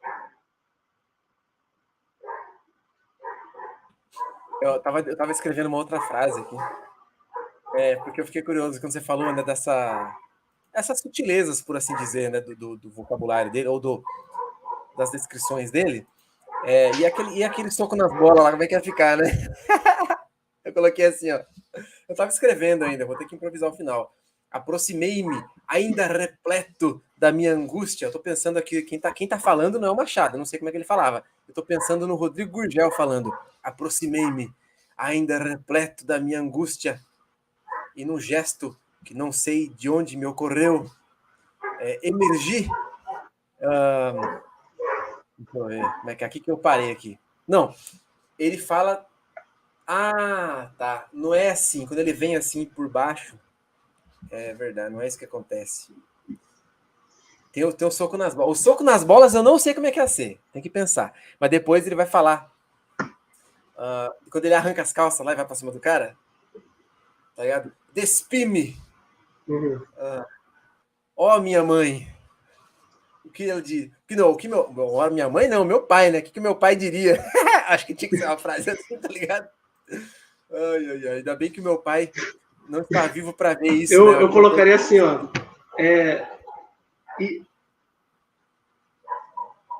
Eu tava escrevendo uma outra frase aqui. Porque eu fiquei curioso quando você falou, né, essas sutilezas, por assim dizer, né, do vocabulário dele, ou das descrições dele. E aquele soco nas bolas lá, como é que ia ficar, né? Eu coloquei assim, ó. Eu tava escrevendo ainda, vou ter que improvisar o final. Aproximei-me, ainda repleto da minha angústia. Eu tô pensando aqui, quem tá falando não é o Machado, eu não sei como é que ele falava. Eu tô pensando no Rodrigo Gurgel falando. Aproximei-me, ainda repleto da minha angústia. E num gesto que não sei de onde me ocorreu, emergi. Deixa eu ver, como é que é aqui que eu parei aqui? Não, ele fala. Ah, tá. Não é assim. Quando ele vem assim por baixo, é verdade, não é isso que acontece. Tem o soco nas bolas. O soco nas bolas eu não sei como é que ia ser. Tem que pensar. Mas depois ele vai falar. Quando ele arranca as calças lá e vai pra cima do cara, tá ligado? Despi-me. Uhum. Ó, minha mãe. O que ele diz? Ó, minha mãe não, meu pai, né? O que meu pai diria? Acho que tinha que ser uma frase assim, tá ligado? Ai. Ainda bem que meu pai não está vivo para ver isso, né? Eu colocaria assim, ó.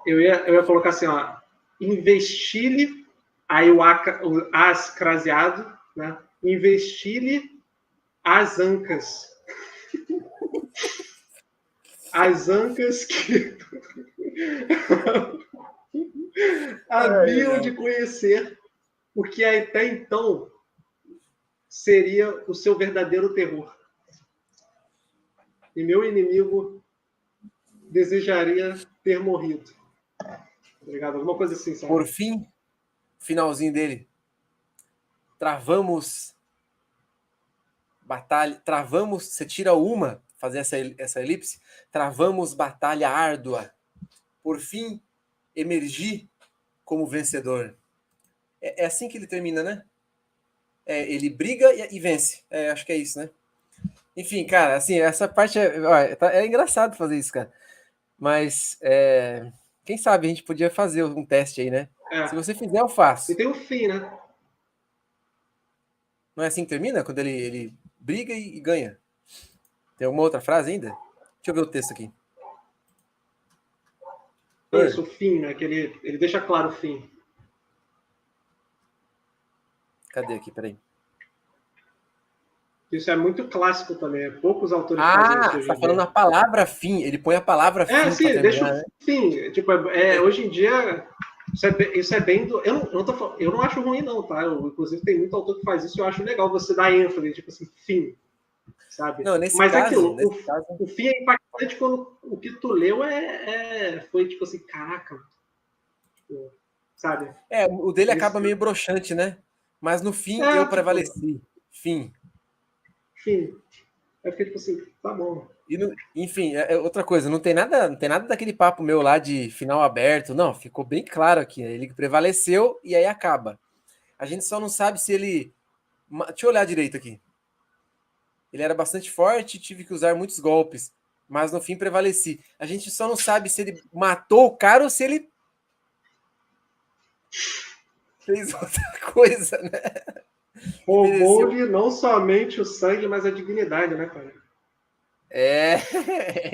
Eu ia colocar assim, ó. Investir-lhe, aí o as craseado, né? Investir-lhe as ancas. As ancas que haviam de conhecer o que até então seria o seu verdadeiro terror. E meu inimigo desejaria ter morrido. Obrigado. Alguma coisa assim, sabe? Por fim, finalzinho dele. Travamos batalha. Travamos. Você tira uma, fazer essa elipse. Travamos batalha árdua. Por fim, emergi como vencedor. É assim que ele termina, né? Ele briga e vence. Acho que é isso, né? Enfim, cara, assim, essa parte é engraçado fazer isso, cara. Mas quem sabe a gente podia fazer um teste aí, né? Se você fizer, eu faço. E tem um fim, né? Não é assim que termina? Quando ele briga e ganha. Tem alguma outra frase ainda? Deixa eu ver o texto aqui. Isso, o fim, né? Que ele deixa claro o fim. Cadê aqui? Peraí. Isso é muito clássico também. Poucos autores fazem isso hoje você tá em falando dia. a palavra fim. Ele põe a palavra fim Sim, pra terminar, deixa né? o fim. Tipo, hoje em dia, isso é bem do. Eu não acho ruim, não, tá? Inclusive, tem muito autor que faz isso e eu acho legal você dar ênfase, tipo assim, fim. Sabe? Não, nesse Mas caso, o fim é impactante quando o que tu leu foi tipo assim, caraca. Sabe? o dele acaba meio broxante, né? Mas no fim eu prevaleci. Fim. Eu fiquei tipo assim, tá bom. Enfim, outra coisa, não tem nada daquele papo meu lá de final aberto, não, ficou bem claro aqui, né? Ele prevaleceu e aí acaba. A gente só não sabe se ele... Deixa eu olhar direito aqui. Ele era bastante forte, tive que usar muitos golpes, mas no fim prevaleci. A gente só não sabe se ele matou o cara ou se ele fez outra coisa, né? Roubou-lhe não somente o sangue, mas a dignidade, né, cara?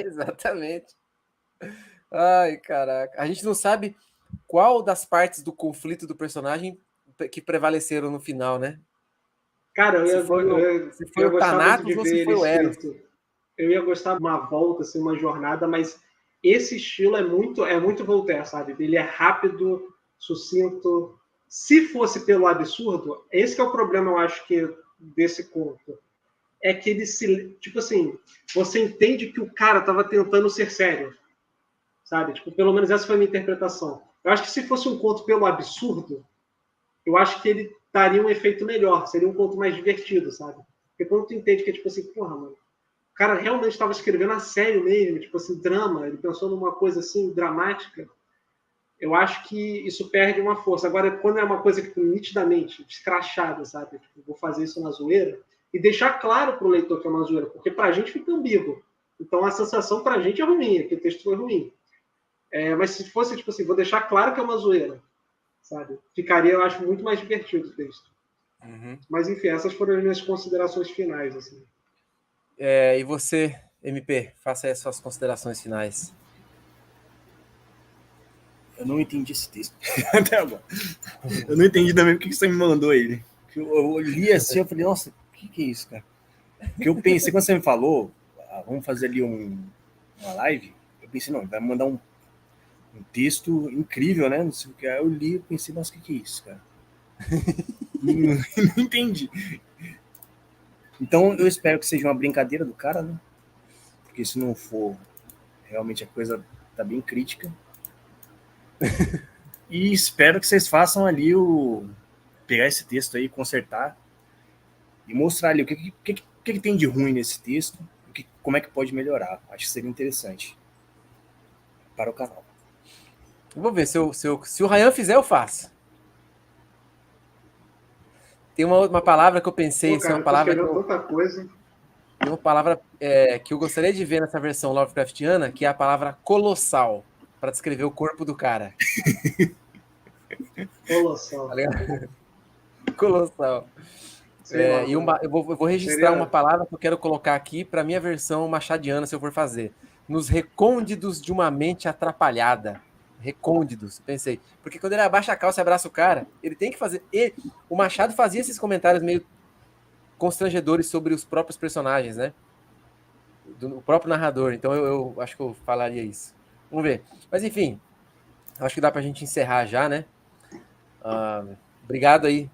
Exatamente. Ai, caraca. A gente não sabe qual das partes do conflito do personagem que prevaleceram no final, né? Cara, se foi eu o gostar muito de Thanatos ou ver se ele foi o Eros. escrito. Eu ia gostar de uma volta, assim, uma jornada, mas esse estilo é muito Voltaire, sabe? Ele é rápido, sucinto. Se fosse pelo absurdo, esse que é o problema, eu acho, desse conto. É que ele tipo assim, você entende que o cara estava tentando ser sério, sabe? Tipo, pelo menos essa foi a minha interpretação. Eu acho que se fosse um conto pelo absurdo, eu acho que ele daria um efeito melhor, seria um conto mais divertido, sabe? Porque quando tu entende que é tipo assim, porra, mano, o cara realmente estava escrevendo a sério mesmo, tipo assim, drama, ele pensou numa coisa assim, dramática, eu acho que isso perde uma força. Agora, quando é uma coisa que nitidamente, escrachada, sabe? Tipo, vou fazer isso na zoeira, e deixar claro para o leitor que é uma zoeira, porque para a gente fica ambíguo. Então a sensação para a gente é ruim, é que o texto foi ruim. Mas se fosse, tipo assim, vou deixar claro que é uma zoeira, sabe? Ficaria, eu acho, muito mais divertido o texto. Uhum. Mas, enfim, essas foram as minhas considerações finais. Assim. E você, MP, faça aí as suas considerações finais. Eu não entendi esse texto. Até agora. Eu não entendi também porque você me mandou ele. Eu li assim, eu falei, nossa, o que é isso, cara? Porque eu pensei, quando você me falou, vamos fazer ali uma live, eu pensei, não, vai mandar um texto incrível, né? Não sei o que. Aí eu li e pensei, nossa, o que é isso, cara? Não entendi. Então eu espero que seja uma brincadeira do cara, né? Porque se não for, realmente a coisa tá bem crítica. E espero que vocês façam ali pegar esse texto aí, consertar e mostrar ali o que tem de ruim nesse texto, como é que pode melhorar. Acho que seria interessante para o canal. Eu vou ver, se o Ryan fizer, eu faço. Tem uma palavra que eu pensei, Pô, cara, uma palavra tanta coisa. Tem uma palavra que eu gostaria de ver nessa versão Lovecraftiana, que é a palavra colossal, para descrever o corpo do cara. Colossal. Tá ligado? Colossal. Lá, e eu vou registrar uma palavra que eu quero colocar aqui para minha versão machadiana, se eu for fazer. Nos recônditos de uma mente atrapalhada. Recônditos, pensei. Porque quando ele abaixa a calça e abraça o cara, ele tem que fazer. O Machado fazia esses comentários meio constrangedores sobre os próprios personagens, né? O próprio narrador. Então eu acho que eu falaria isso. Vamos ver. Mas enfim, acho que dá pra gente encerrar já, né? Obrigado aí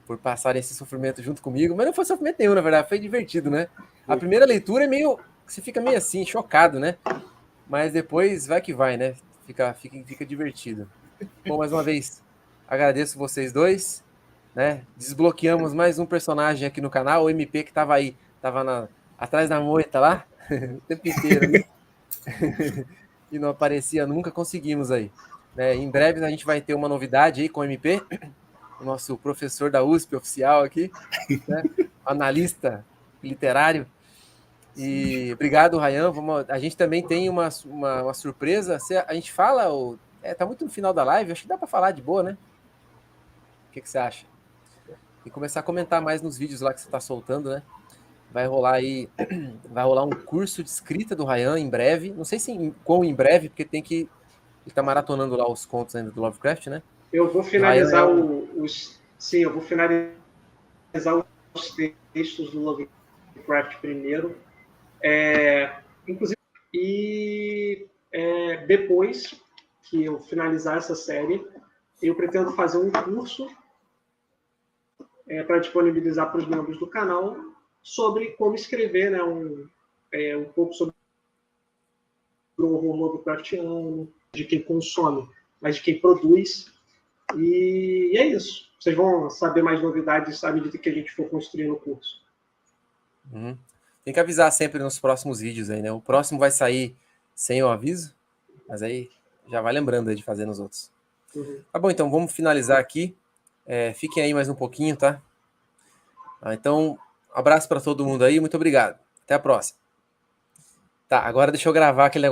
por passar esse sofrimento junto comigo. Mas não foi sofrimento nenhum, na verdade. Foi divertido, né? A primeira leitura é meio... Você fica meio assim, chocado, né? Mas depois vai que vai, né? Fica divertido. Bom, mais uma vez, agradeço vocês dois, né? Desbloqueamos mais um personagem aqui no canal, o MP que tava aí, atrás da moita lá, o tempo inteiro ali, e não aparecia nunca, conseguimos aí. Né? Em breve a gente vai ter uma novidade aí com o MP, o nosso professor da USP oficial aqui, né? Analista literário. E obrigado, Ryan. A gente também tem uma surpresa. A gente fala, tá muito no final da live, acho que dá para falar de boa, né? O que você acha? E começar a comentar mais nos vídeos lá que você está soltando, né? Vai rolar um curso de escrita do Ryan em breve. Não sei se quão em breve, porque ele tá maratonando lá os contos ainda do Lovecraft, né? Eu vou finalizar Sim, eu vou finalizar os textos do Lovecraft primeiro. Inclusive, depois que eu finalizar essa série, eu pretendo fazer um curso para disponibilizar para os membros do canal sobre como escrever, né, um pouco sobre o horror Lovecraftiano, de quem consome, mas de quem produz. E é isso. Vocês vão saber mais novidades à medida que a gente for construindo o curso. Uhum. Tem que avisar sempre nos próximos vídeos aí, né? O próximo vai sair sem o aviso, mas aí já vai lembrando aí de fazer nos outros. Uhum. Tá bom, então vamos finalizar aqui. Fiquem aí mais um pouquinho, tá? Então, abraço para todo mundo aí, muito obrigado. Até a próxima. Tá, agora deixa eu gravar aquele negócio.